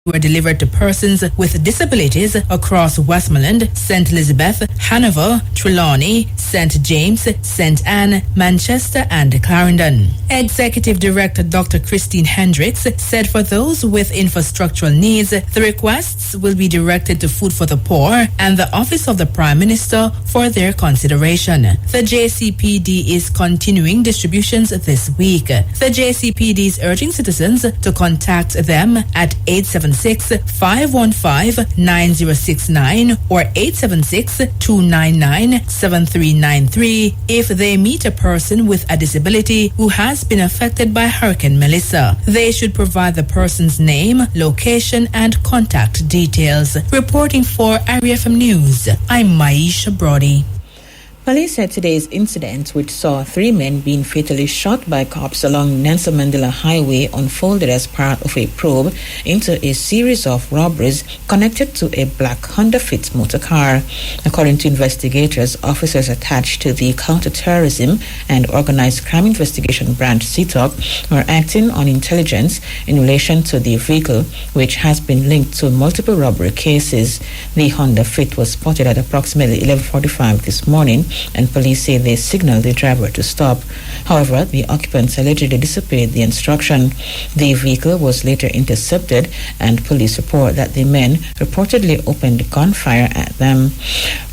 were delivered to persons with disabilities across Westmoreland, St. Elizabeth, Hanover, Trelawney, St. James, St. Anne, Manchester and Clarendon. Executive Director Dr. Christine Hendricks said for those with infrastructural needs, the requests will be directed to Food for the Poor and the Office of the Prime Minister for their consideration. The JCPD is continuing distributions this week. The JCPD is urging citizens to contact them at 877 876-515-9069 or 876-299-7393 if they meet a person with a disability who has been affected by Hurricane Melissa. They should provide the person's name, location, and contact details. Reporting for IRFM News, I'm Maisha Brody. Police said today's incident, which saw 3 men being fatally shot by cops along Nelson Mandela Highway, unfolded as part of a probe into a series of robberies connected to a black Honda Fit motor car. According to investigators, officers attached to the Counterterrorism and Organized Crime Investigation Branch (CTOC) were acting on intelligence in relation to the vehicle, which has been linked to multiple robbery cases. The Honda Fit was spotted at approximately 11:45 this morning, and police say they signaled the driver to stop. However, the occupants allegedly disobeyed the instruction. The vehicle was later intercepted, and police report that the men reportedly opened gunfire at them.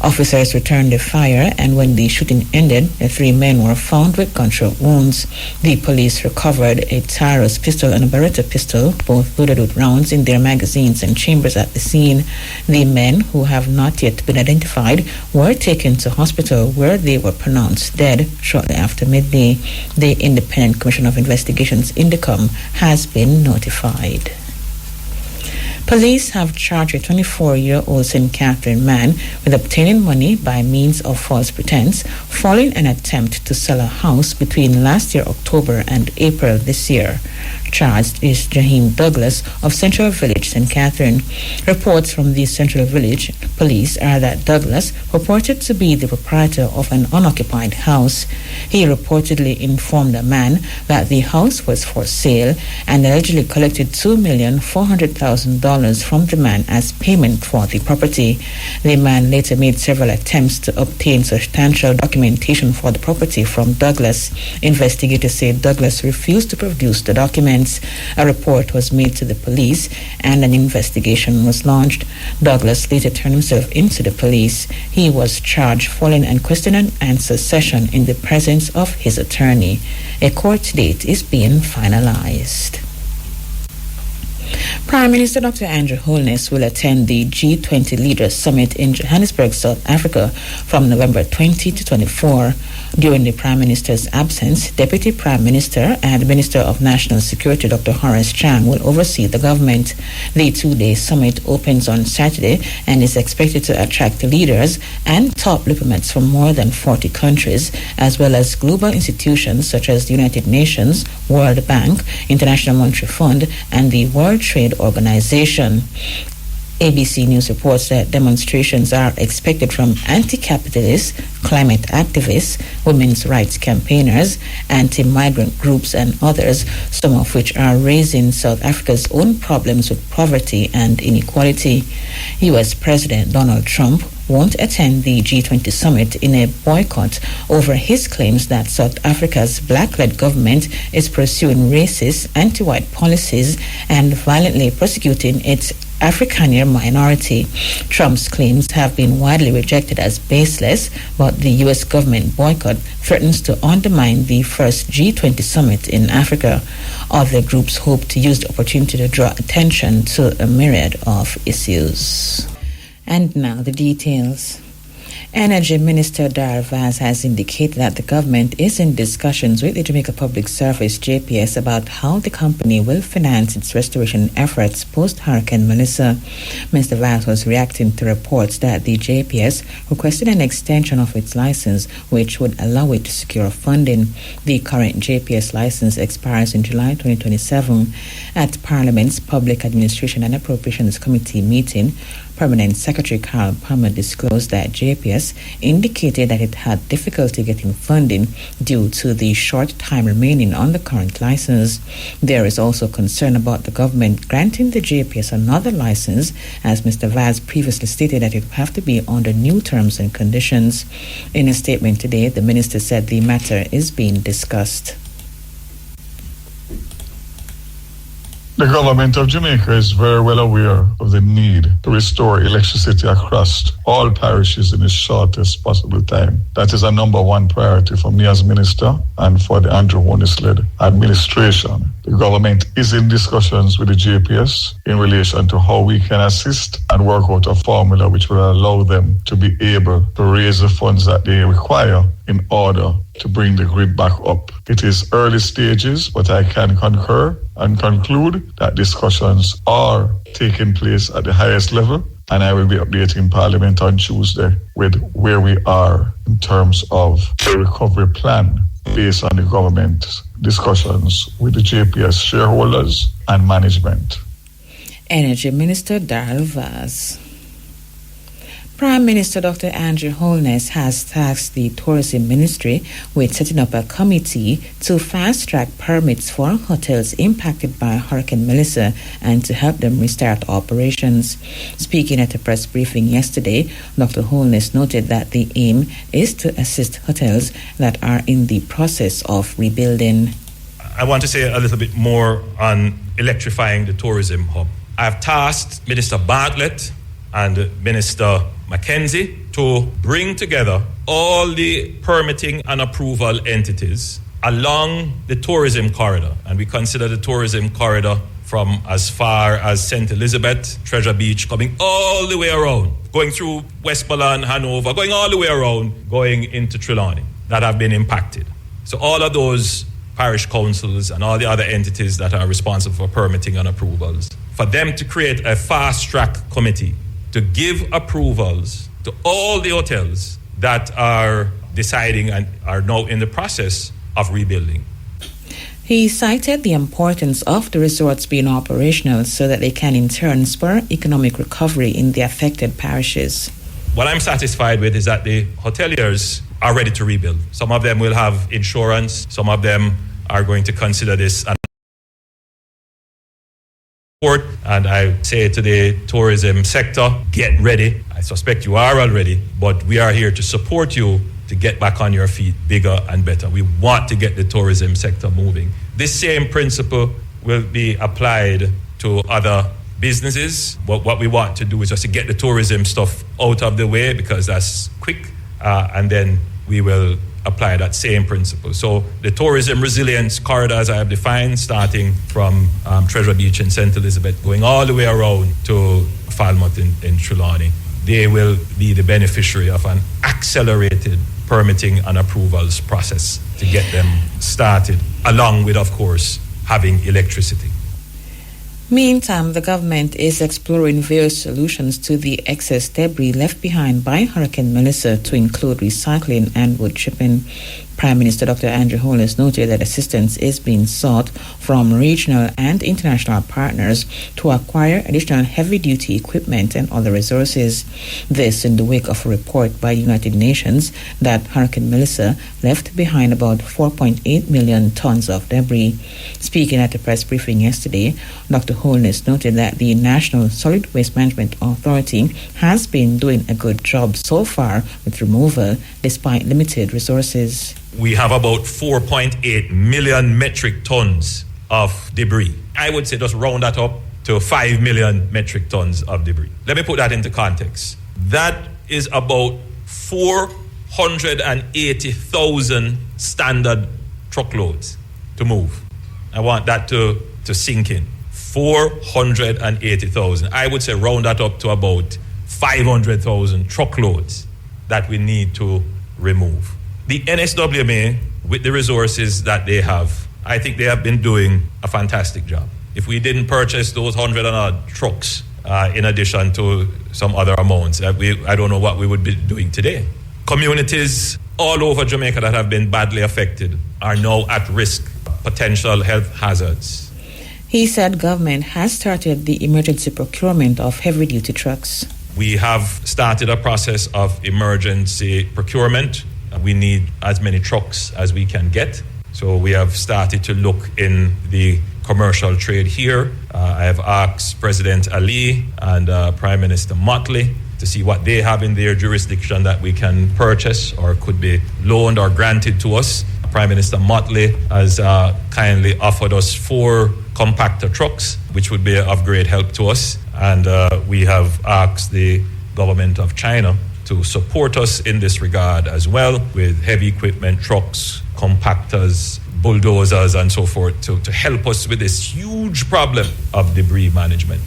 Officers returned the fire, and when the shooting ended, the 3 men were found with gunshot wounds. The police recovered a Taurus pistol and a Beretta pistol, both loaded with rounds in their magazines and chambers at the scene. The men, who have not yet been identified, were taken to hospital where they were pronounced dead shortly after midday. The Independent Commission of Investigations, INDECOM, has been notified. Police have charged a 24-year-old St. Catherine man with obtaining money by means of false pretense following an attempt to sell a house between last year October and April this year. Charged is Jaheim Douglas of Central Village, St. Catherine. Reports from the Central Village police are that Douglas purported to be the proprietor of an unoccupied house. He reportedly informed a man that the house was for sale and allegedly collected $2,400,000 from the man as payment for the property. The man later made several attempts to obtain substantial documentation for the property from Douglas. Investigators say Douglas refused to produce the documents. A report was made to the police and an investigation was launched. Douglas later turned himself into the police. He was charged following a question and answer session in the presence of his attorney. A court date is being finalized. Prime Minister Dr. Andrew Holness will attend the G20 Leaders Summit in Johannesburg, South Africa from November 20 to 24. During the Prime Minister's absence, Deputy Prime Minister and Minister of National Security Dr. Horace Chang will oversee the government. The 2-day summit opens on Saturday and is expected to attract leaders and top diplomats from more than 40 countries, as well as global institutions such as the United Nations, World Bank, International Monetary Fund, and the World Trade Organization. ABC News reports that demonstrations are expected from anti-capitalist, climate activists, women's rights campaigners, anti-migrant groups, and others, some of which are raising South Africa's own problems with poverty and inequality. U.S. President Donald Trump won't attend the G20 summit in a boycott over his claims that South Africa's black-led government is pursuing racist, anti-white policies and violently persecuting its Afrikaner minority. Trump's claims have been widely rejected as baseless, but the U.S. government boycott threatens to undermine the first G20 summit in Africa. Other groups hope to use the opportunity to draw attention to a myriad of issues. And now the details. Energy Minister Dar Vaz has indicated that the government is in discussions with the Jamaica Public Service, JPS, about how the company will finance its restoration efforts post-Hurricane Melissa. Mr. Vaz was reacting to reports that the JPS requested an extension of its license, which would allow it to secure funding. The current JPS license expires in July 2027. At Parliament's Public Administration and Appropriations Committee meeting, Permanent Secretary Carl Palmer disclosed that JPS indicated that it had difficulty getting funding due to the short time remaining on the current license. There is also concern about the government granting the JPS another license, as Mr. Vaz previously stated that it would have to be under new terms and conditions. In a statement today, the minister said the matter is being discussed. The government of Jamaica is very well aware of the need to restore electricity across all parishes in the shortest possible time. That is a number one priority for me as minister and for the Andrew Holness-led administration. The government is in discussions with the JPS in relation to how we can assist and work out a formula which will allow them to be able to raise the funds that they require in order to bring the grid back up. It is early stages, but I can concur and conclude that discussions are taking place at the highest level, and I will be updating Parliament on Tuesday with where we are in terms of the recovery plan based on the government's discussions with the JPS shareholders and management. Energy Minister Darrell Vaz. Prime Minister Dr. Andrew Holness has tasked the Tourism Ministry with setting up a committee to fast-track permits for hotels impacted by Hurricane Melissa and to help them restart operations. Speaking at a press briefing yesterday, Dr. Holness noted that the aim is to assist hotels that are in the process of rebuilding. I want to say a little bit more on electrifying the tourism hub. I have tasked Minister Bartlett and Minister Mackenzie to bring together all the permitting and approval entities along the tourism corridor. And we consider the tourism corridor from as far as St. Elizabeth, Treasure Beach, coming all the way around, going through Westmoreland, Hanover, going all the way around, going into Trelawney, that have been impacted. So all of those parish councils and all the other entities that are responsible for permitting and approvals, for them to create a fast-track committee to give approvals to all the hotels that are deciding and are now in the process of rebuilding. He cited the importance of the resorts being operational so that they can in turn spur economic recovery in the affected parishes. What I'm satisfied with is that the hoteliers are ready to rebuild. Some of them will have insurance, some of them are going to consider this an and I say to the tourism sector, get ready. I suspect you are already, but we are here to support you to get back on your feet bigger and better. We want to get the tourism sector moving. This same principle will be applied to other businesses, but what we want to do is just to get the tourism stuff out of the way because that's quick, and then we will apply that same principle. So the tourism resilience corridors I have defined, starting from Treasure Beach in St. Elizabeth, going all the way around to Falmouth in Trelawney, they will be the beneficiary of an accelerated permitting and approvals process to get them started, along with, of course, having electricity. Meantime, the government is exploring various solutions to the excess debris left behind by Hurricane Melissa, to include recycling and wood chipping. Prime Minister Dr. Andrew Holness noted that assistance is being sought from regional and international partners to acquire additional heavy-duty equipment and other resources. This in the wake of a report by the United Nations that Hurricane Melissa left behind about 4.8 million tons of debris. Speaking at a press briefing yesterday, Dr. Holness noted that the National Solid Waste Management Authority has been doing a good job so far with removal despite limited resources. We have about 4.8 million metric tons of debris. I would say just round that up to 5 million metric tons of debris. Let me put that into context. That is about 480,000 standard truckloads to move. I want that to sink in. 480,000. I would say round that up to about 500,000 truckloads that we need to remove. The NSWMA, with the resources that they have, I think they have been doing a fantastic job. If we didn't purchase those 100 and odd trucks, in addition to some other amounts, I don't know what we would be doing today. Communities all over Jamaica that have been badly affected are now at risk of potential health hazards. He said government has started the emergency procurement of heavy-duty trucks. We have started a process of emergency procurement. We need as many trucks as we can get. So we have started to look in the commercial trade here. I have asked President Ali and Prime Minister Motley to see what they have in their jurisdiction that we can purchase or could be loaned or granted to us. Prime Minister Motley has kindly offered us 4 compactor trucks, which would be of great help to us. And we have asked the government of China to support us in this regard as well, with heavy equipment, trucks, compactors, bulldozers, and so forth, to help us with this huge problem of debris management.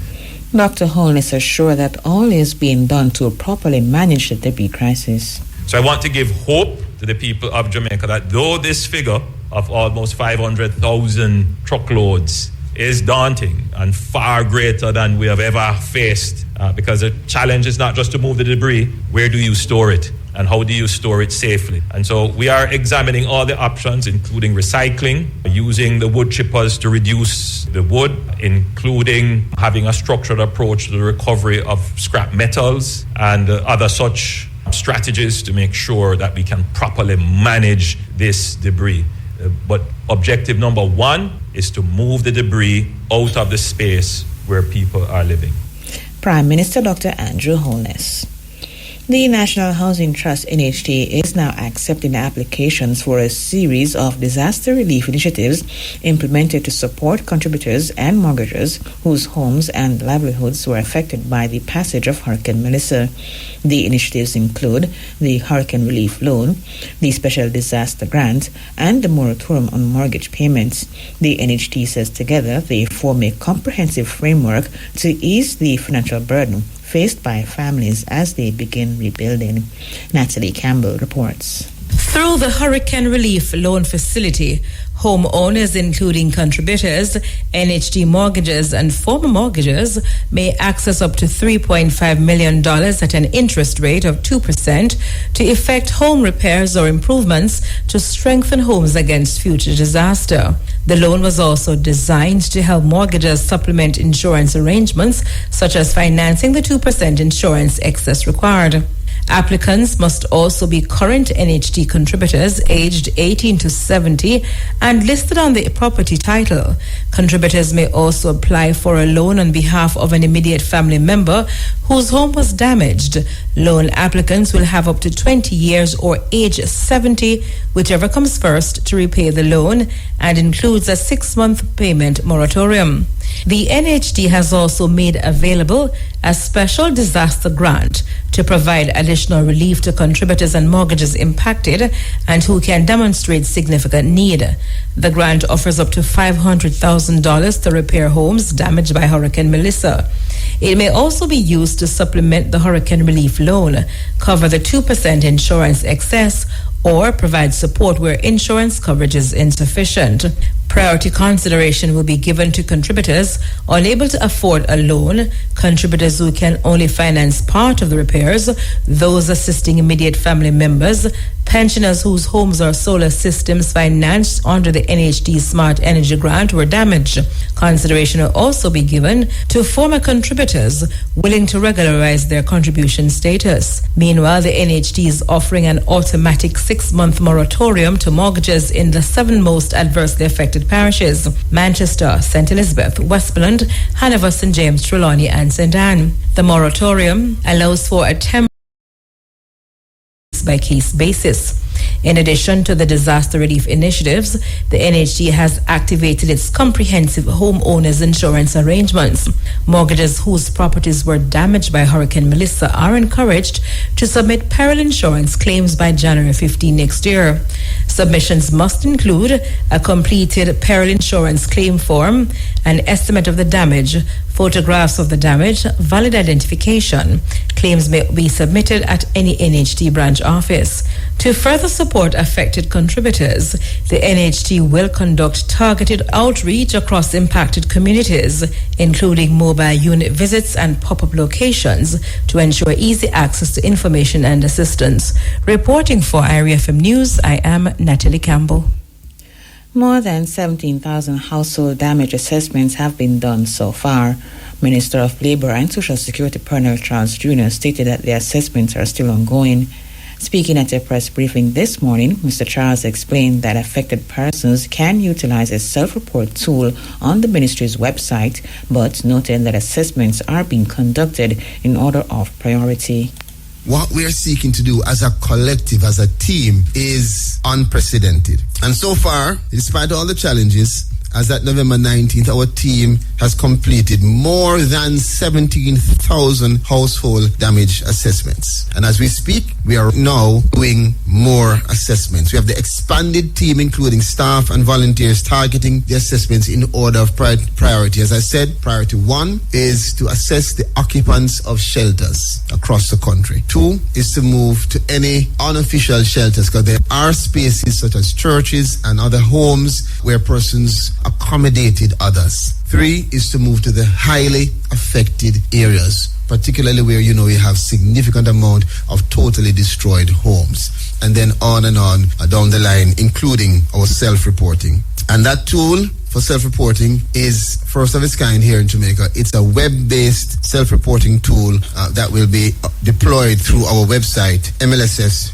Dr. Holness assured that all is being done to properly manage the debris crisis. So I want to give hope to the people of Jamaica that though this figure of almost 500,000 truckloads is daunting and far greater than we have ever faced, because the challenge is not just to move the debris. Where do you store it? And how do you store it safely? And so we are examining all the options, including recycling, using the wood chippers to reduce the wood, including having a structured approach to the recovery of scrap metals and other such strategies to make sure that we can properly manage this debris. But objective number one is to move the debris out of the space where people are living. Prime Minister Dr. Andrew Holness. The National Housing Trust NHT is now accepting applications for a series of disaster relief initiatives implemented to support contributors and mortgagors whose homes and livelihoods were affected by the passage of Hurricane Melissa. The initiatives include the Hurricane Relief Loan, the Special Disaster Grant, and the moratorium on mortgage payments. The NHT says together they form a comprehensive framework to ease the financial burden faced by families as they begin rebuilding. Natalie Campbell reports. Through the Hurricane Relief Loan Facility, homeowners, including contributors, NHT mortgages, and former mortgagers, may access up to $3.5 million at an interest rate of 2% to effect home repairs or improvements to strengthen homes against future disaster. The loan was also designed to help mortgagers supplement insurance arrangements, such as financing the 2% insurance excess required. Applicants must also be current NHT contributors aged 18 to 70 and listed on the property title. Contributors may also apply for a loan on behalf of an immediate family member whose home was damaged. Loan applicants will have up to 20 years or age 70, whichever comes first, to repay the loan, and includes a 6-month payment moratorium. The NHT has also made available a special disaster grant to provide additional relief to contributors and mortgages impacted and who can demonstrate significant need. The grant offers up to $500,000 to repair homes damaged by Hurricane Melissa. It may also be used to supplement the Hurricane Relief Loan, cover the 2% insurance excess, or provide support where insurance coverage is insufficient. Priority consideration will be given to contributors unable to afford a loan, contributors who can only finance part of the repairs, those assisting immediate family members, pensioners whose homes or solar systems financed under the NHT Smart Energy Grant were damaged. Consideration will also be given to former contributors willing to regularize their contribution status. Meanwhile, the NHT is offering an automatic 6-month moratorium to mortgages in the 7 most adversely affected parishes: Manchester, St. Elizabeth, Westmoreland, Hanover, St. James, Trelawney, and St. Anne. The moratorium allows for a temporary case-by-case basis. In addition to the disaster relief initiatives, the NHT has activated its comprehensive homeowners insurance arrangements. Mortgages whose properties were damaged by Hurricane Melissa are encouraged to submit peril insurance claims by January 15 next year. Submissions must include a completed peril insurance claim form, an estimate of the damage, photographs of the damage, valid identification. Claims may be submitted at any NHT branch office. To further support affected contributors, the NHT will conduct targeted outreach across impacted communities, including mobile unit visits and pop-up locations, to ensure easy access to information and assistance. Reporting for Area FM News, I am Natalie Campbell. More than 17,000 household damage assessments have been done so far. Minister of Labour and Social Security Pernell Charles Jr. stated that the assessments are still ongoing. Speaking at a press briefing this morning, Mr. Charles explained that affected persons can utilize a self-report tool on the ministry's website, but noted that assessments are being conducted in order of priority. What we are seeking to do as a collective, as a team, is unprecedented. And so far, despite all the challenges, as at November 19th, our team has completed more than 17,000 household damage assessments. And as we speak, we are now doing more assessments. We have the expanded team, including staff and volunteers, targeting the assessments in order of priority. As I said, priority 1 is to assess the occupants of shelters across the country. 2 is to move to any unofficial shelters, because there are spaces such as churches and other homes where persons accommodated others. 3 is to move to the highly affected areas, particularly where you have significant amount of totally destroyed homes. And then on down the line, including our self-reporting. And that tool for self-reporting is first of its kind here in Jamaica. It's a web-based self-reporting tool that will be deployed through our website, mlss.gov.jm.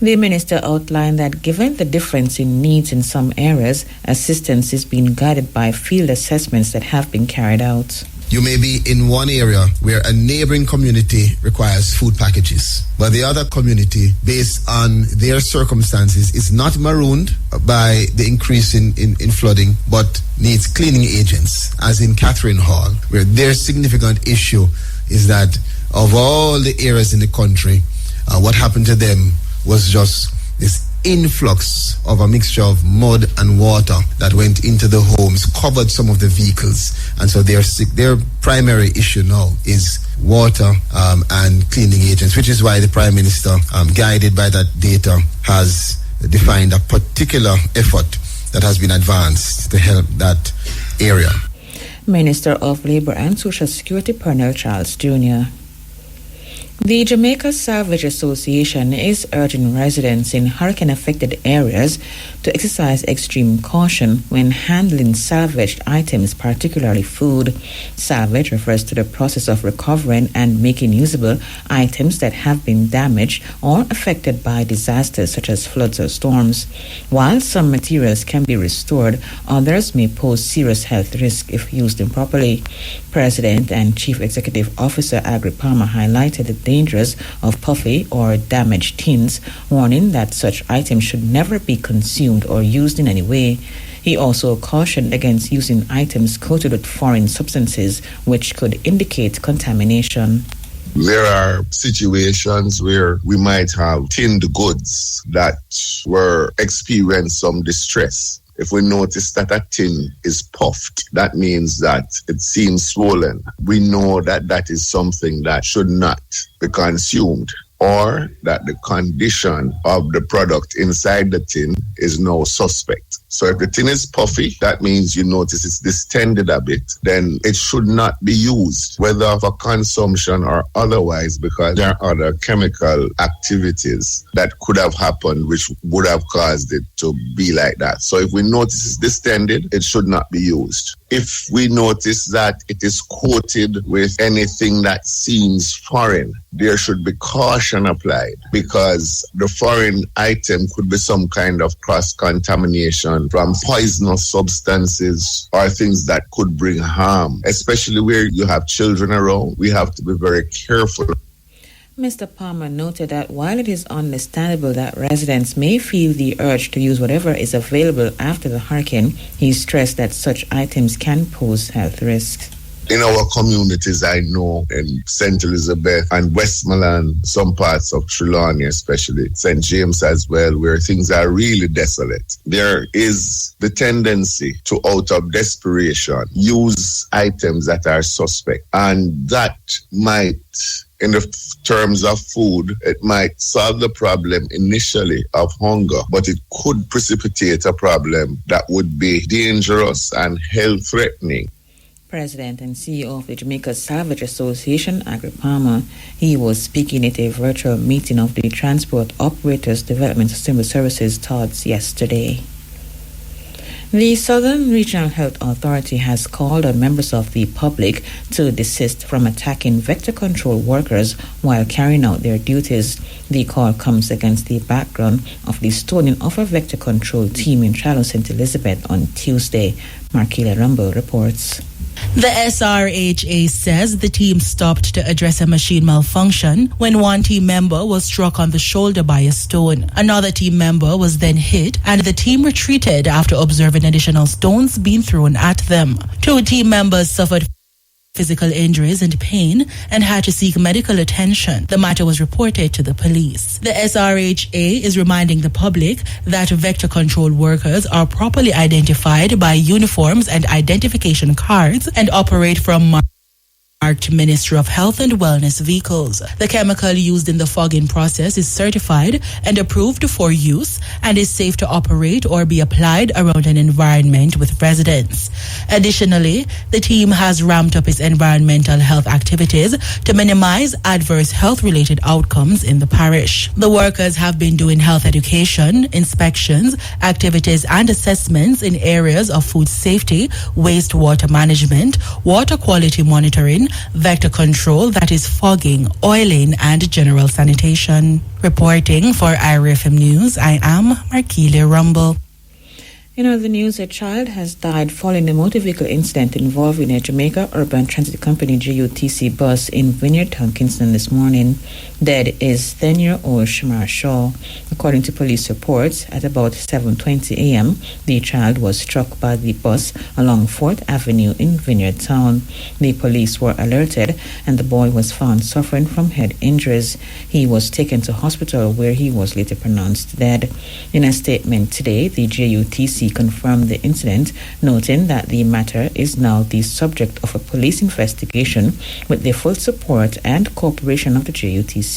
The minister outlined that given the difference in needs in some areas, assistance is being guided by field assessments that have been carried out. You may be in one area where a neighboring community requires food packages, but the other community, based on their circumstances, is not marooned by the increase in flooding, but needs cleaning agents, as in Catherine Hall, where their significant issue is that of all the areas in the country, what happened to them was just this influx of a mixture of mud and water that went into the homes, covered some of the vehicles, and so their primary issue now is water and cleaning agents, which is why the Prime Minister, guided by that data, has defined a particular effort that has been advanced to help that area. Minister of Labour and Social Security Pernell Charles Jr. The Jamaica Salvage Association is urging residents in hurricane-affected areas to exercise extreme caution when handling salvaged items, particularly food. Salvage refers to the process of recovering and making usable items that have been damaged or affected by disasters such as floods or storms. While some materials can be restored, others may pose serious health risk if used improperly. President and Chief Executive Officer Agri Palmer highlighted the dangers of puffy or damaged tins, warning that such items should never be consumed or used in any way. He also cautioned against using items coated with foreign substances, which could indicate contamination. There are situations where we might have tinned goods that were experienced some distress. If we notice that a tin is puffed, that means that it seems swollen. We know that that is something that should not be consumed, or that the condition of the product inside the tin is now suspect. So if the tin is puffy, that means you notice it's distended a bit, then it should not be used, whether for consumption or otherwise, because there are other chemical activities that could have happened which would have caused it to be like that. So if we notice it's distended, it should not be used. If we notice that it is coated with anything that seems foreign, there should be caution applied, because the foreign item could be some kind of cross-contamination from poisonous substances or things that could bring harm, especially where you have children around. We have to be very careful. Mr. Palmer noted that while it is understandable that residents may feel the urge to use whatever is available after the hurricane, he stressed that such items can pose health risks. In our communities, I know in St. Elizabeth and Westmoreland, some parts of Trelawney especially, St. James as well, where things are really desolate, there is the tendency to, out of desperation, use items that are suspect. And that might, in the terms of food, it might solve the problem initially of hunger, but it could precipitate a problem that would be dangerous and health-threatening. President and CEO of the Jamaica Salvage Association, Agri Palmer, he was speaking at a virtual meeting of the Transport Operators Development Sustainable Services TODS yesterday. The Southern Regional Health Authority has called on members of the public to desist from attacking vector control workers while carrying out their duties. The call comes against the background of the stoning of a vector control team in Charlotte St. Elizabeth on Tuesday. Markila Rumble reports. The SRHA says the team stopped to address a machine malfunction when one team member was struck on the shoulder by a stone. Another team member was then hit, and the team retreated after observing additional stones being thrown at them. 2 team members suffered physical injuries and pain and had to seek medical attention. The matter was reported to the police. The SRHA is reminding the public that vector control workers are properly identified by uniforms and identification cards and operate from marked Ministry of Health and Wellness vehicles. The chemical used in the fogging process is certified and approved for use and is safe to operate or be applied around an environment with residents. Additionally, the team has ramped up its environmental health activities to minimize adverse health-related outcomes in the parish. The workers have been doing health education, inspections, activities and assessments in areas of food safety, wastewater management, water quality monitoring, vector control, that is fogging, oiling, and general sanitation. Reporting for IRFM News, I am Markila Rumble. In other news, a child has died following a motor vehicle incident involving a Jamaica Urban Transit Company JUTC bus in Vineyardtown, Kingston this morning. Dead is 10-year-old Shamar Shaw. According to police reports, at about 7:20 a.m., the child was struck by the bus along 4th Avenue in Vineyardtown. The police were alerted and the boy was found suffering from head injuries. He was taken to hospital where he was later pronounced dead. In a statement today, the JUTC confirmed the incident, noting that the matter is now the subject of a police investigation with the full support and cooperation of the JUTC.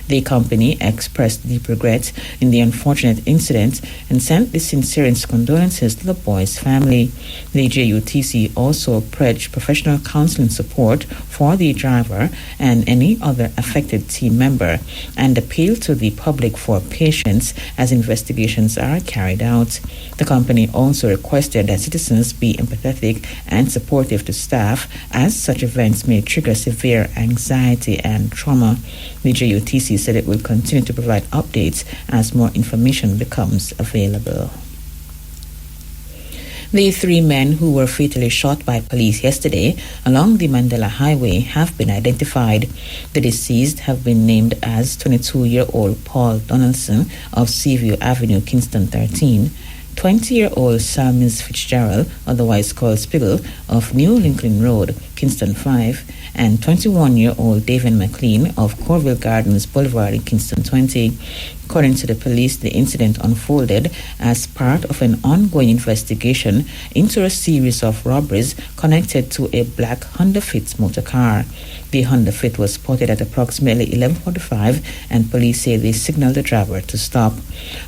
The company expressed deep regret in the unfortunate incident and sent the sincerest condolences to the boy's family. The JUTC also pledged professional counseling support for the driver and any other affected team member and appealed to the public for patience as investigations are carried out. The company also requested that citizens be empathetic and supportive to staff, as such events may trigger severe anxiety and trauma. The JUTC said it will continue to provide updates as more information becomes available. The 3 men who were fatally shot by police yesterday along the Mandela Highway have been identified. The deceased have been named as 22-year-old Paul Donaldson of Seaview Avenue, Kingston 13, 20-year-old Samis Fitzgerald, otherwise called Spiggle, of New Lincoln Road, Kingston 5, and 21-year-old David McLean of Corville Gardens Boulevard in Kingston 20. According to the police, the incident unfolded as part of an ongoing investigation into a series of robberies connected to a black Honda Fit motor car. The Honda Fit was spotted at approximately 11:45, and police say they signaled the driver to stop.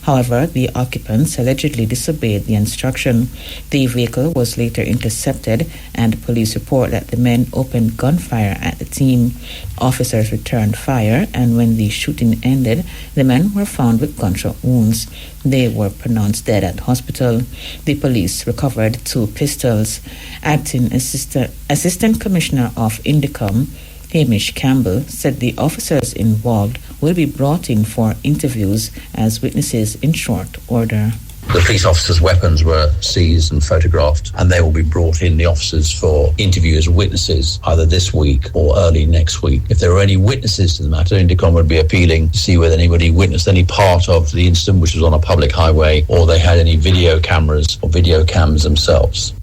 However, the occupants allegedly disobeyed the instruction. The vehicle was later intercepted, and police report that the men opened gunfire at the team. Officers returned fire, and when the shooting ended, the men were found with gunshot wounds. They were pronounced dead at hospital. The police recovered 2 pistols. Acting Assistant Commissioner of Indicom, Hamish Campbell, said the officers involved will be brought in for interviews as witnesses in short order. The police officers' weapons were seized and photographed, and they will be brought in, the officers, for interview as witnesses either this week or early next week. If there are any witnesses to the matter, Indicom would be appealing to see whether anybody witnessed any part of the incident, which was on a public highway, or they had any video cameras or video cams themselves.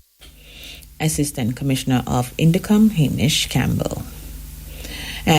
Assistant Commissioner of Indicom, Hamish Campbell.